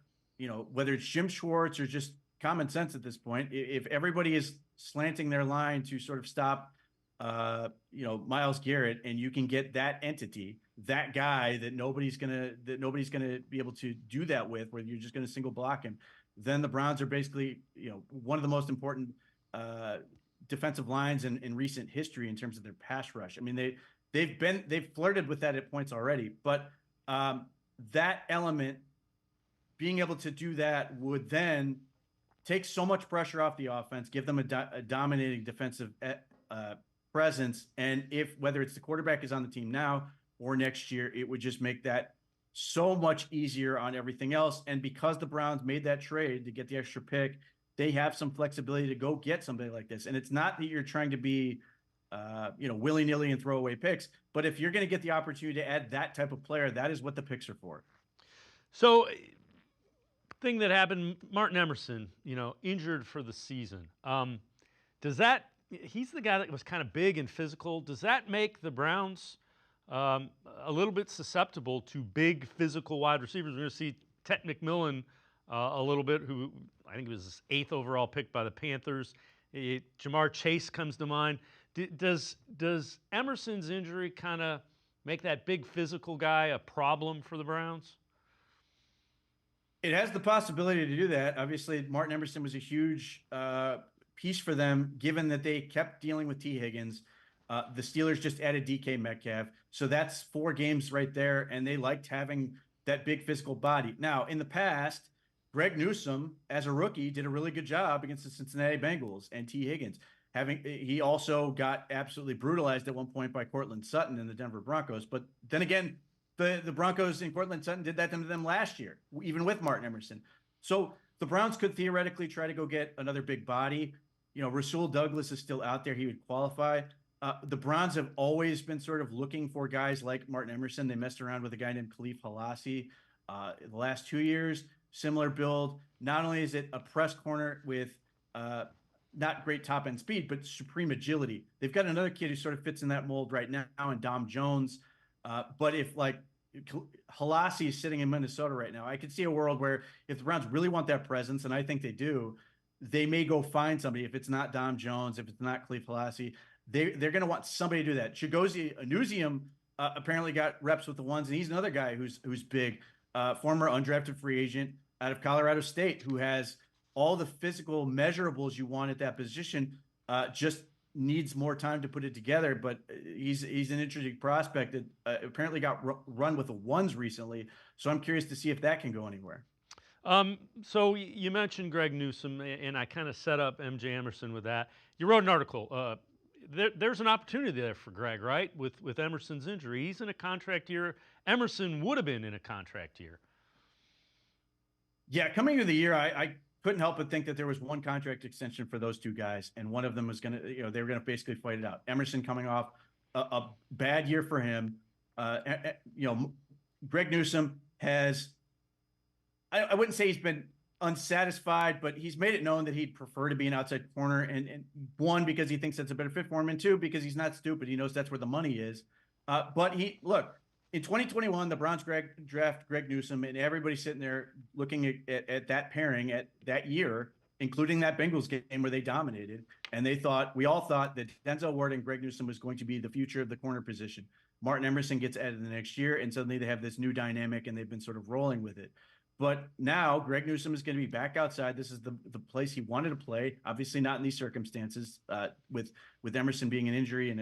whether it's Jim Schwartz or just common sense at this point, if everybody is slanting their line to sort of stop, Myles Garrett, and you can get that entity, that guy that nobody's gonna be able to do that with, where you're just gonna single block him, then the Browns are basically, one of the most important defensive lines in recent history in terms of their pass rush. I mean, they've flirted with that at points already, but that element, being able to do that, would then take so much pressure off the offense, give them a dominating defensive presence. And whether it's the quarterback is on the team now or next year, it would just make that so much easier on everything else. And because the Browns made that trade to get the extra pick, they have some flexibility to go get somebody like this. And it's not that you're trying to be willy-nilly and throw away picks. But if you're going to get the opportunity to add that type of player, that is what the picks are for.
So, thing that happened, Martin Emerson, injured for the season. He's the guy that was kind of big and physical. Does that make the Browns a little bit susceptible to big physical wide receivers? We're going to see Ted McMillan a little bit, who I think was his 8th overall pick by the Panthers. Jamar Chase comes to mind. Does Emerson's injury kind of make that big physical guy a problem for the Browns?
It has the possibility to do that. Obviously, Martin Emerson was a huge piece for them, given that they kept dealing with T. Higgins. The Steelers just added DK Metcalf. So that's 4 games right there, and they liked having that big physical body. Now, in the past, Greg Newsome, as a rookie, did a really good job against the Cincinnati Bengals and T. Higgins. He also got absolutely brutalized at one point by Cortland Sutton and the Denver Broncos. But then again, the Broncos and Cortland Sutton did that to them last year, even with Martin Emerson. So the Browns could theoretically try to go get another big body. Rasul Douglas is still out there. He would qualify. The Browns have always been sort of looking for guys like Martin Emerson. They messed around with a guy named Khalif Halasi The last 2 years, similar build. Not only is it a press corner with not great top end speed, but supreme agility. They've got another kid who sort of fits in that mold right now, in Dom Jones. But if like Halasi is sitting in Minnesota right now, I could see a world where if the Browns really want that presence, and I think they do, they may go find somebody. If it's not Dom Jones, if it's not Cleve Halasi, they're going to want somebody to do that. Chigozie Anuzium apparently got reps with the ones, and he's another guy who's big, former undrafted free agent out of Colorado State, who has all the physical measurables you want at that position, just needs more time to put it together. But he's an interesting prospect that apparently got run with the ones recently. So I'm curious to see if that can go anywhere.
So you mentioned Greg Newsome, and I kind of set up MJ Emerson with that. You wrote an article. There's an opportunity there for Greg, right? With Emerson's injury, he's in a contract year. Emerson would have been in a contract year.
Yeah, coming into the year, I couldn't help but think that there was one contract extension for those two guys, and one of them was going to, they were going to basically fight it out. Emerson coming off a bad year for him. Greg Newsome has, I wouldn't say he's been unsatisfied, but he's made it known that he'd prefer to be an outside corner, and one, because he thinks that's a better fit for him, and two, because he's not stupid. He knows that's where the money is. But in 2021, the Browns draft Greg Newsome, and everybody's sitting there looking at that pairing at that year, including that Bengals game where they dominated. And we all thought that Denzel Ward and Greg Newsome was going to be the future of the corner position. Martin Emerson gets added the next year, and suddenly they have this new dynamic, and they've been sort of rolling with it. But now Greg Newsome is going to be back outside. This is the place he wanted to play. Obviously not in these circumstances, with Emerson being an injury and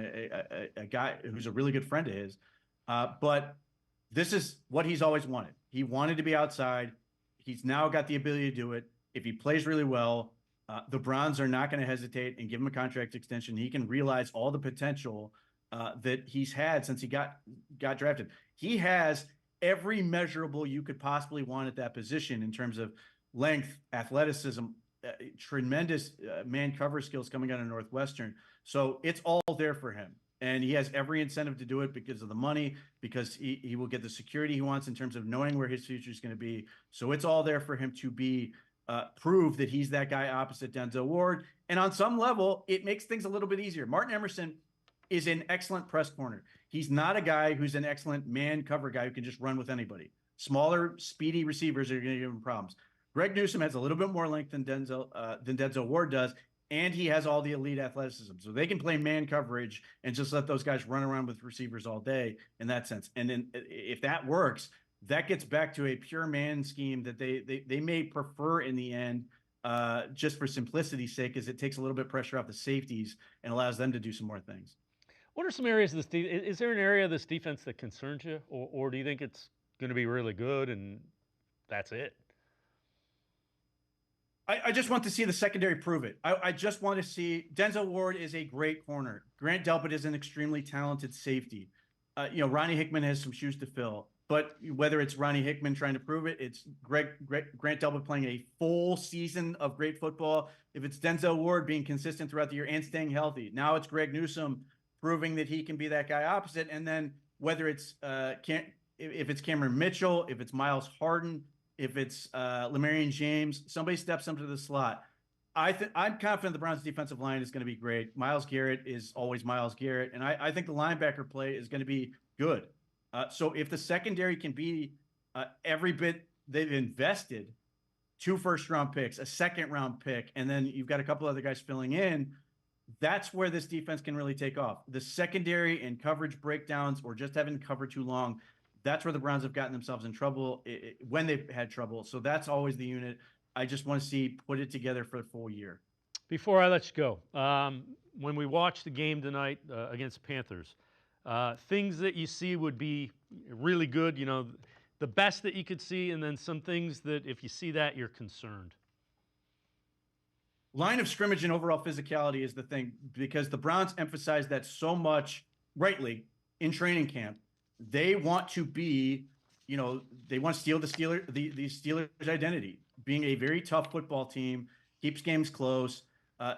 a guy who's a really good friend of his. But this is what he's always wanted. He wanted to be outside. He's now got the ability to do it. If he plays really well, the Browns are not going to hesitate and give him a contract extension. He can realize all the potential that he's had since he got drafted. He has every measurable you could possibly want at that position in terms of length, athleticism, tremendous man cover skills coming out of Northwestern. So it's all there for him. And he has every incentive to do it because of the money, because he will get the security he wants in terms of knowing where his future is going to be. So it's all there for him to be prove that he's that guy opposite Denzel Ward. And on some level, it makes things a little bit easier. Martin Emerson is an excellent press corner. He's not a guy who's an excellent man cover guy who can just run with anybody. Smaller, speedy receivers are going to give him problems. Greg Newsome has a little bit more length than Denzel Ward does, and he has all the elite athleticism. So they can play man coverage and just let those guys run around with receivers all day in that sense. And then if that works, that gets back to a pure man scheme that they may prefer in the end, just for simplicity's sake, as it takes a little bit of pressure off the safeties and allows them to do some more things.
What are some areas of this is there an area of this defense that concerns you, or do you think it's going to be really good and that's it?
I just want to see the secondary prove it. I just want to see Denzel Ward is a great corner. Grant Delpit is an extremely talented safety. Ronnie Hickman has some shoes to fill. But whether it's Ronnie Hickman trying to prove it, it's Grant Delpit playing a full season of great football. If it's Denzel Ward being consistent throughout the year and staying healthy, now it's Greg Newsome proving that he can be that guy opposite. And then whether it's if it's Cameron Mitchell, if it's Miles Harden, if it's Lamarian James, somebody steps up to the slot. I'm confident the Browns' defensive line is going to be great. Myles Garrett is always Myles Garrett, and I think the linebacker play is going to be good. So if the secondary can be every bit they've invested, 2 first-round picks, a second-round pick, and then you've got a couple other guys filling in, that's where this defense can really take off. The secondary and coverage breakdowns, or just having covered too long, that's where the Browns have gotten themselves in trouble when they've had trouble. So that's always the unit I just want to see put it together for the full year.
Before I let you go, when we watch the game tonight against the Panthers, things that you see would be really good, the best that you could see, and then some things that if you see that, you're concerned.
Line of scrimmage and overall physicality is the thing, because the Browns emphasize that so much, rightly, in training camp. They want to be, they want to steal the Steelers' identity, being a very tough football team, keeps games close,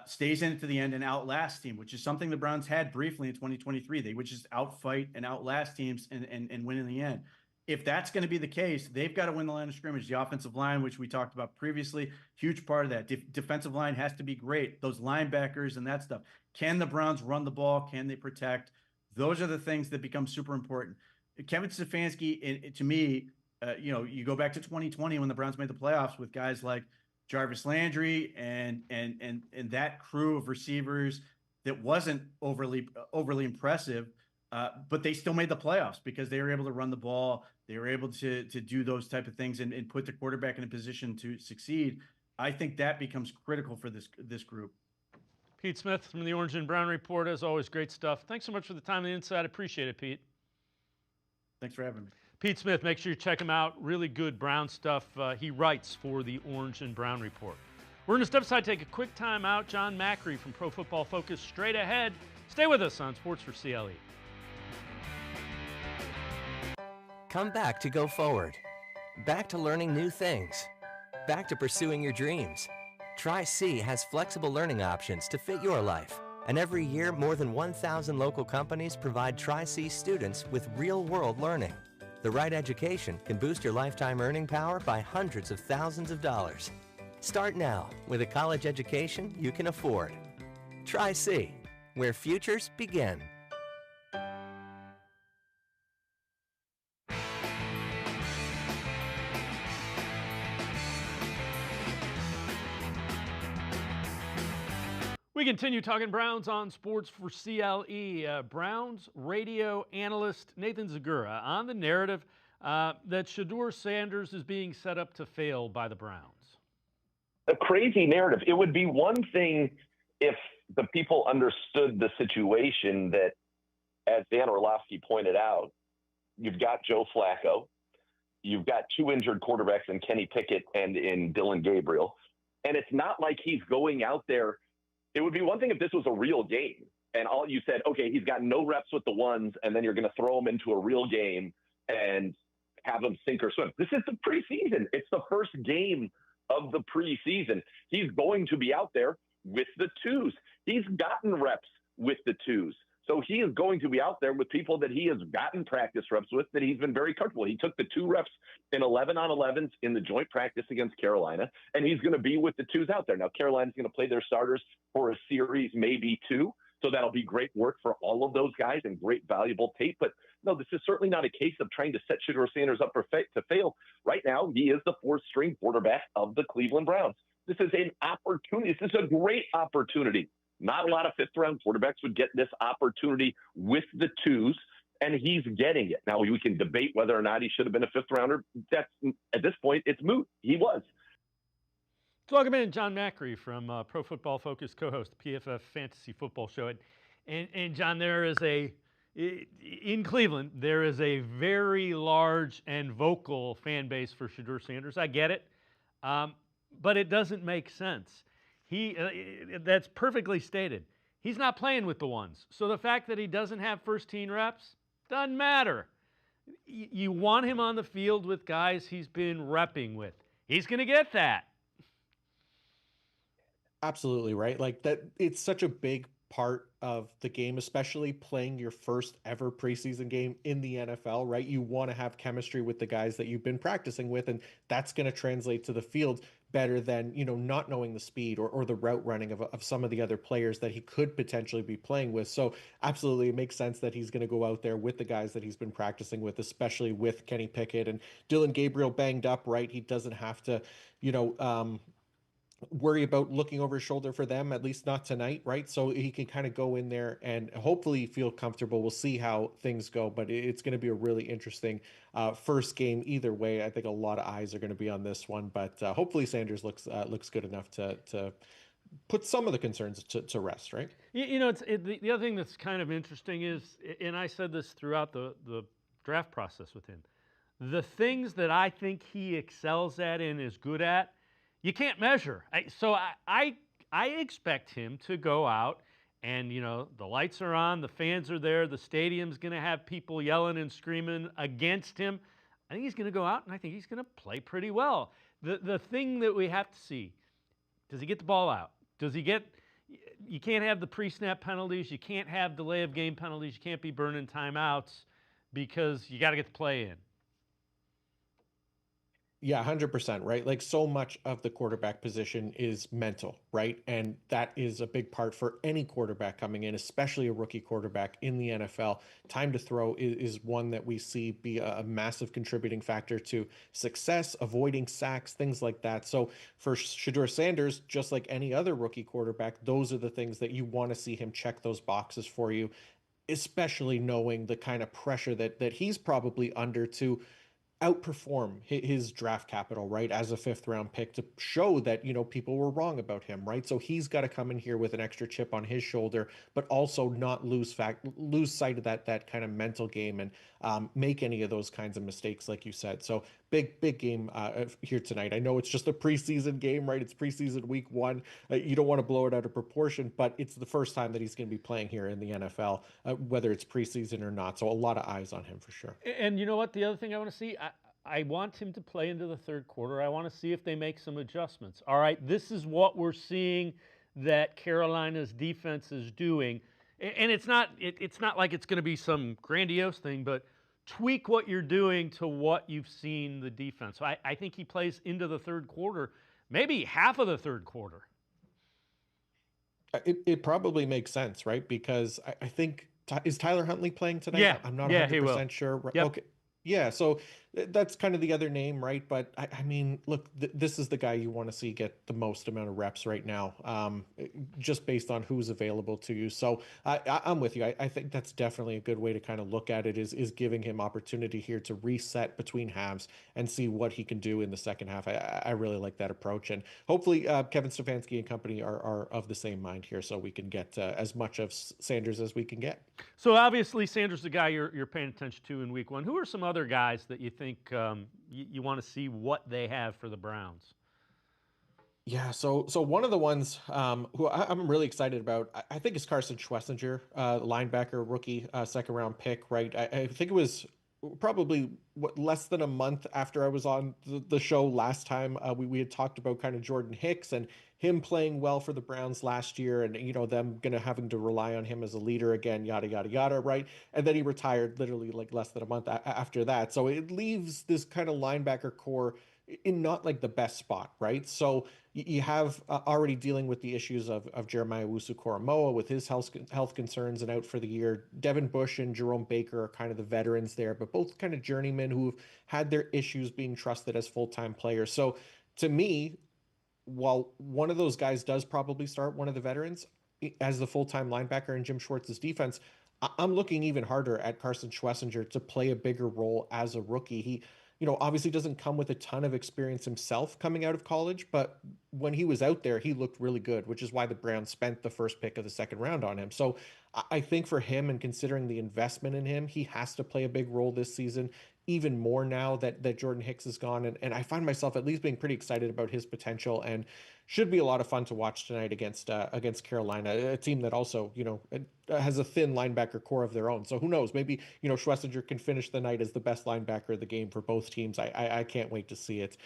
stays in it to the end, and outlasts team, which is something the Browns had briefly in 2023. They would just outfight and outlast teams and win in the end. if that's going to be the case, they've got to win the line of scrimmage. The offensive line, which we talked about previously, huge part of that. Defensive line has to be great. Those linebackers and that stuff. Can the Browns run the ball? Can they protect? Those are the things that become super important. Kevin Stefanski, to me, you go back to 2020 when the Browns made the playoffs with guys like Jarvis Landry and that crew of receivers that wasn't overly impressive, but they still made the playoffs because they were able to run the ball. They were able to do those type of things and put the quarterback in a position to succeed. I think that becomes critical for this group.
Pete Smith from the Orange and Brown Report, as always, great stuff. Thanks so much for the time and the insight. Appreciate it, Pete.
Thanks for having me.
Pete Smith, make sure you check him out. Really good Brown stuff. He writes for the Orange and Brown Report. We're going to step aside, take a quick time out. John Macri from Pro Football Focus straight ahead. Stay with us on Sports4CLE.
Come back to go forward. Back to learning new things. Back to pursuing your dreams. Tri-C has flexible learning options to fit your life. And every year, more than 1,000 local companies provide Tri-C students with real-world learning. The right education can boost your lifetime earning power by hundreds of thousands of dollars. Start now with a college education you can afford. Tri-C, where futures begin.
We continue talking Browns on Sports4CLE. Browns radio analyst Nathan Zagura on the narrative that Shedeur Sanders is being set up to fail by the Browns.
A crazy narrative. It would be one thing if the people understood the situation that, as Dan Orlovsky pointed out, you've got Joe Flacco, you've got two injured quarterbacks in Kenny Pickett and in Dylan Gabriel, and it's not like he's going out there. It would be one thing if this was a real game and all you said, okay, he's got no reps with the ones, and then you're going to throw him into a real game and have him sink or swim. This is the preseason. It's the first game of the preseason. He's going to be out there with the twos. He's gotten reps with the twos. So he is going to be out there with people that he has gotten practice reps with that he's been very comfortable. He took the 2 reps in 11-on-11s in the joint practice against Carolina, and he's going to be with the twos out there. Now, Carolina's going to play their starters for a series, maybe 2. So that'll be great work for all of those guys and great valuable tape. But no, this is certainly not a case of trying to set Shedeur Sanders up to fail. Right now, he is the 4th-string quarterback of the Cleveland Browns. This is an opportunity. This is a great opportunity. Not a lot of 5th-round quarterbacks would get this opportunity with the twos, and he's getting it. Now, we can debate whether or not he should have been a 5th-rounder. That's, at this point, it's moot. He was.
So welcome in John Macri from Pro Football Focus, co-host the PFF Fantasy Football Show. And John, in Cleveland, there is a very large and vocal fan base for Shedeur Sanders. I get it, but it doesn't make sense. That's perfectly stated. He's not playing with the ones. So the fact that he doesn't have first-team reps doesn't matter. You want him on the field with guys he's been repping with. He's going to get that.
Absolutely right. Like that, it's such a big part of the game, especially playing your first ever preseason game in the NFL, right? You want to have chemistry with the guys that you've been practicing with, and that's going to translate to the field better than, not knowing the speed or the route running of some of the other players that he could potentially be playing with. So absolutely, it makes sense that he's going to go out there with the guys that he's been practicing with, especially with Kenny Pickett and Dylan Gabriel banged up, right? He doesn't have to, worry about looking over his shoulder for them, at least not tonight, right? So he can kind of go in there and hopefully feel comfortable. We'll see how things go, but it's going to be a really interesting first game either way. I think a lot of eyes are going to be on this one, but hopefully Sanders looks good enough to put some of the concerns to rest, right?
The other thing that's kind of interesting is, and I said this throughout the draft process with him, the things that I think he excels at and is good at, you can't measure. So I expect him to go out and, the lights are on, the fans are there, the stadium's going to have people yelling and screaming against him. I think he's going to go out and I think he's going to play pretty well. The thing that we have to see, does he get the ball out? You can't have the pre-snap penalties, you can't have delay of game penalties, you can't be burning timeouts because you got to get the play in.
Yeah, 100%, right? Like so much of the quarterback position is mental, right? And that is a big part for any quarterback coming in, especially a rookie quarterback in the NFL. Time to throw is one that we see be a massive contributing factor to success, avoiding sacks, things like that. So for Shedeur Sanders, just like any other rookie quarterback, those are the things that you want to see him check those boxes for you, especially knowing the kind of pressure that he's probably under to outperform his draft capital, right, as a fifth round pick to show that, people were wrong about him, right? So he's got to come in here with an extra chip on his shoulder, but also not lose sight of that kind of mental game and make any of those kinds of mistakes, like you said. So big game here tonight. I know it's just a preseason game, right? It's preseason week 1. You don't want to blow it out of proportion, but it's the first time that he's going to be playing here in the NFL, whether it's preseason or not. So a lot of eyes on him for sure.
And you know what? The other thing I want to see, I want him to play into the third quarter. I want to see if they make some adjustments. All right, this is what we're seeing that Carolina's defense is doing. And it's not like it's going to be some grandiose thing, but tweak what you're doing to what you've seen the defense. So I think he plays into the third quarter, maybe half of the third quarter.
It probably makes sense, right? Because I think, is Tyler Huntley playing tonight?
Yeah.
I'm not
Yeah,
100% sure.
Yep.
Okay. Yeah, so that's kind of the other name, right? But I mean, look, this is the guy you want to see get the most amount of reps right now, just based on who's available to you. So I'm with you. I think that's definitely a good way to kind of look at it, is giving him opportunity here to reset between halves and see what he can do in the second half. I really like that approach. And hopefully Kevin Stefanski and company are of the same mind here, so we can get as much of Sanders as we can get.
So obviously Sanders is the guy you're paying attention to in week 1. Who are some other guys that you think you want to see what they have for the Browns?
Yeah, so one of the ones who I'm really excited about, I think, is Carson Schwessinger, linebacker, rookie, second round pick, right? I think it was probably less than a month after I was on the show last time. We had talked about kind of Jordan Hicks and him playing well for the Browns last year, and them having to rely on him as a leader again, yada yada yada, right? And then he retired literally like less than a month after that. So it leaves this kind of linebacker core in not like the best spot, right? So you have already dealing with the issues of Jeremiah Owusu-Koramoah with his health concerns and out for the year. Devin Bush and Jerome Baker are kind of the veterans there, but both kind of journeymen who've had their issues being trusted as full-time players. So to me, while one of those guys does probably start, one of the veterans, as the full-time linebacker in Jim Schwartz's defense, I'm looking even harder at Carson Schwessinger to play a bigger role as a rookie. He obviously doesn't come with a ton of experience himself coming out of college, but when he was out there, he looked really good, which is why the Browns spent the first pick of the second round on him. So I think for him, and considering the investment in him, he has to play a big role this season, even more now that Jordan Hicks is gone. And I find myself at least being pretty excited about his potential, and should be a lot of fun to watch tonight against Carolina, a team that also, has a thin linebacker core of their own. So who knows? Maybe, Schwessinger can finish the night as the best linebacker of the game for both teams. I can't wait to see it.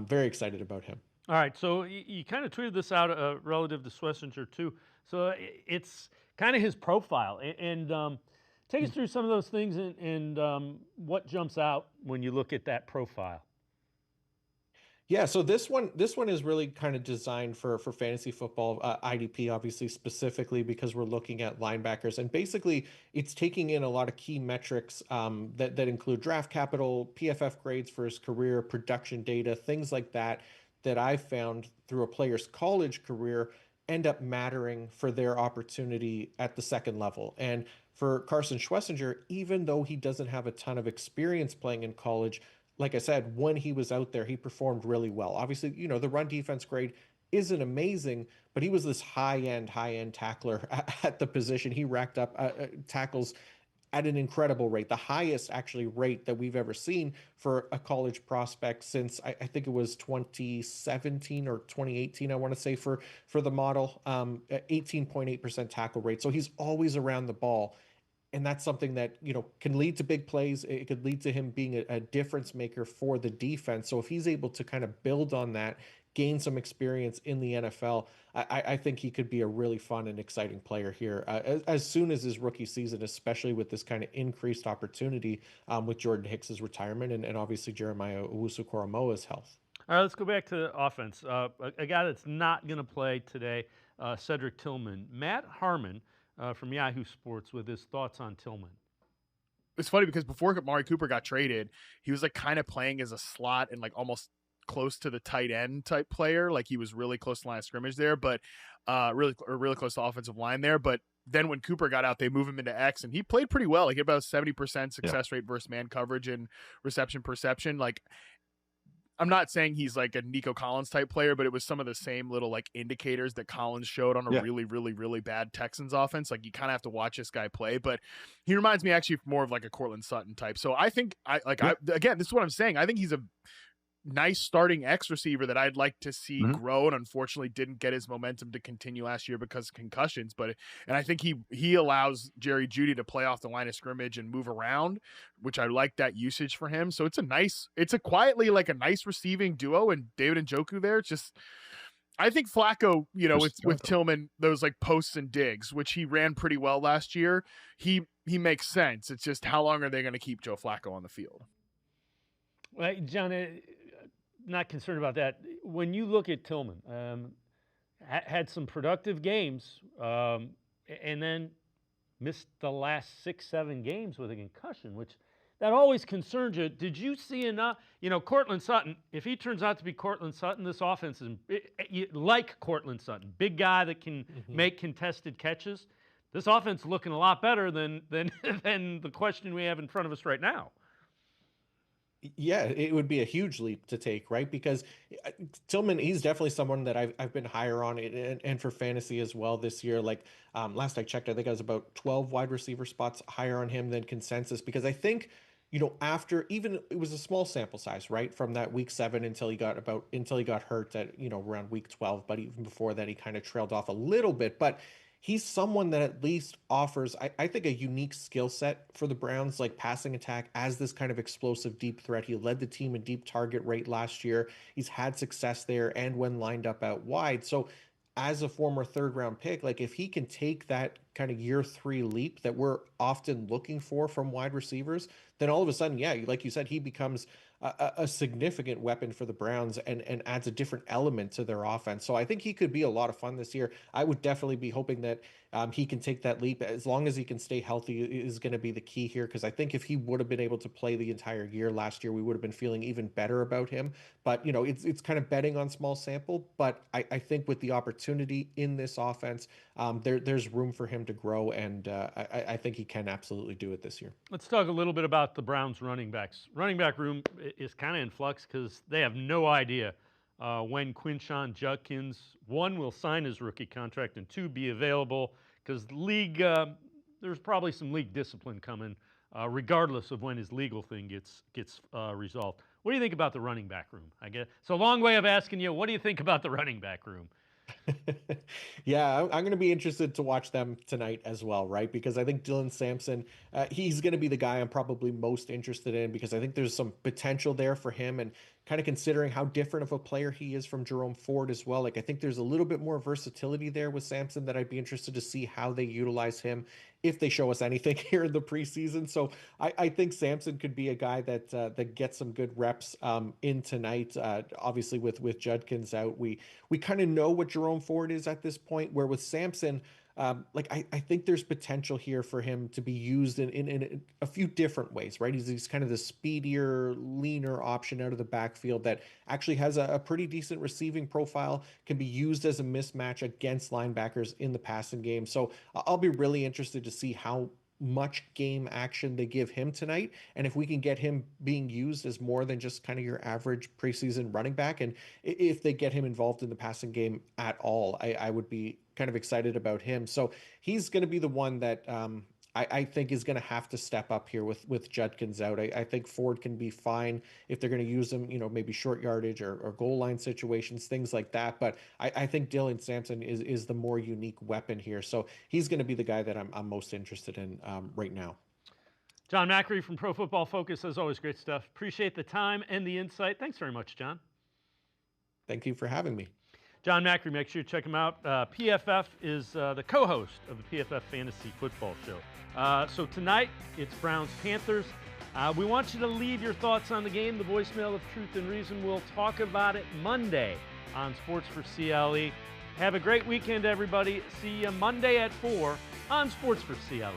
Very excited about him.
All right, so you kind of tweeted this out relative to Schlesinger too. So it's kind of his profile, and take us through some of those things and what jumps out when you look at that profile.
Yeah, so this one is really kind of designed for fantasy football, IDP obviously specifically, because we're looking at linebackers, and basically it's taking in a lot of key metrics that include draft capital, PFF grades for his career, production data, things like that I've found through a player's college career end up mattering for their opportunity at the second level. And for Carson Schwessinger, even though he doesn't have a ton of experience playing in college, like I said, when he was out there, he performed really well. Obviously, the run defense grade isn't amazing, but he was this high-end tackler at the position. He racked up tackles at an incredible rate, the highest actually rate that we've ever seen for a college prospect since I think it was 2017 or 2018, I want to say, for the model, 18.8% tackle rate. So he's always around the ball. And that's something that, can lead to big plays. It could lead to him being a difference maker for the defense. So if he's able to kind of build on that, gain some experience in the NFL, I think he could be a really fun and exciting player here as soon as his rookie season, especially with this kind of increased opportunity with Jordan Hicks's retirement and obviously Jeremiah Owusu-Koramoah's health.
All right, let's go back to offense. A guy that's not going to play today, Cedric Tillman. Matt Harmon from Yahoo Sports with his thoughts on Tillman.
It's funny because before Amari Cooper got traded, he was like kind of playing as a slot and like almost close to the tight end type player. Like he was really close to the line of scrimmage there, but really close to the offensive line there. But then when Cooper got out, they moved him into X, and he played pretty well. Like he had about a 70% success rate versus man coverage and reception perception. Like, I'm not saying he's like a Nico Collins type player, but it was some of the same little like indicators that Collins showed on a really bad Texans offense. Like you kind of have to watch this guy play, but he reminds me actually more of like a Cortland Sutton type. So I think again, this is what I'm saying. I think he's a nice starting X receiver that I'd like to see grow, and unfortunately didn't get his momentum to continue last year because of concussions. And I think he allows Jerry Jeudy to play off the line of scrimmage and move around, which I like that usage for him. So it's a quietly like a nice receiving duo, and David Njoku there. It's just, I think Flacco, with Tillman, those like posts and digs, which he ran pretty well last year, he makes sense. It's just how long are they going to keep Joe Flacco on the field?
Well, John, not concerned about that. When you look at Tillman, had some productive games, and then missed the last 6-7 games with a concussion, which that always concerns you. Did you see enough? Cortland Sutton, if he turns out to be Cortland Sutton, this offense is like Cortland Sutton, big guy that can make contested catches. This offense is looking a lot better than the question we have in front of us right now.
Yeah, it would be a huge leap to take, right? Because Tillman, he's definitely someone that I've been higher on and for fantasy as well this year. Like last I checked, I think I was about 12 wide receiver spots higher on him than consensus, because I think, after even it was a small sample size, right? From that week 7 until he got hurt at, around week 12. But even before that, he kind of trailed off a little bit. But he's someone that at least offers, I think, a unique skill set for the Browns, like passing attack as this kind of explosive deep threat. He led the team in deep target rate last year. He's had success there and when lined up out wide. So as a former 3rd round pick, like if he can take that kind of year 3 leap that we're often looking for from wide receivers, then all of a sudden, yeah, like you said, he becomes a significant weapon for the Browns and adds a different element to their offense. So I think he could be a lot of fun this year. I would definitely be hoping that he can take that leap. As long as he can stay healthy is going to be the key here, because I think if he would have been able to play the entire year last year, we would have been feeling even better about him. But, it's kind of betting on small sample. But I think with the opportunity in this offense, there's room for him to grow, and I think he can absolutely do it this year.
Let's talk a little bit about the Browns running backs. Running back room is kind of in flux because they have no idea when Quinshon Judkins, 1, will sign his rookie contract, and 2, be available, because league there's probably some league discipline coming regardless of when his legal thing gets resolved. What do you think about the running back room? I guess it's a long way of asking you, what do you think about the running back room?
Yeah, I'm going to be interested to watch them tonight as well, right? Because I think Dylan Sampson, he's going to be the guy I'm probably most interested in, because I think there's some potential there for him, and kind of considering how different of a player he is from Jerome Ford as well. Like, I think there's a little bit more versatility there with Sampson that I'd be interested to see how they utilize him, if they show us anything here in the preseason. So I think Sampson could be a guy that gets some good reps in tonight. Obviously with Judkins out, we kind of know what Jerome Ford is at this point, where with Sampson, I think there's potential here for him to be used in a few different ways, right? He's kind of the speedier, leaner option out of the backfield that actually has a pretty decent receiving profile, can be used as a mismatch against linebackers in the passing game. So I'll be really interested to see how much game action they give him tonight, and if we can get him being used as more than just kind of your average preseason running back, and if they get him involved in the passing game at all, I would be kind of excited about him. So he's going to be the one that I think is going to have to step up here with Judkins out. I think Ford can be fine if they're going to use him, maybe short yardage or goal line situations, things like that. But I think Dylan Sampson is the more unique weapon here. So he's going to be the guy that I'm most interested in right now.
John Macri from Pro Football Focus, as always, great stuff. Appreciate the time and the insight. Thanks very much, John.
Thank you for having me.
John Macri, make sure you check him out. PFF is the co-host of the PFF Fantasy Football Show. So tonight, it's Browns-Panthers. We want you to leave your thoughts on the game, the voicemail of Truth and Reason. We'll talk about it Monday on Sports4CLE. Have a great weekend, everybody. See you Monday at 4 on Sports4CLE.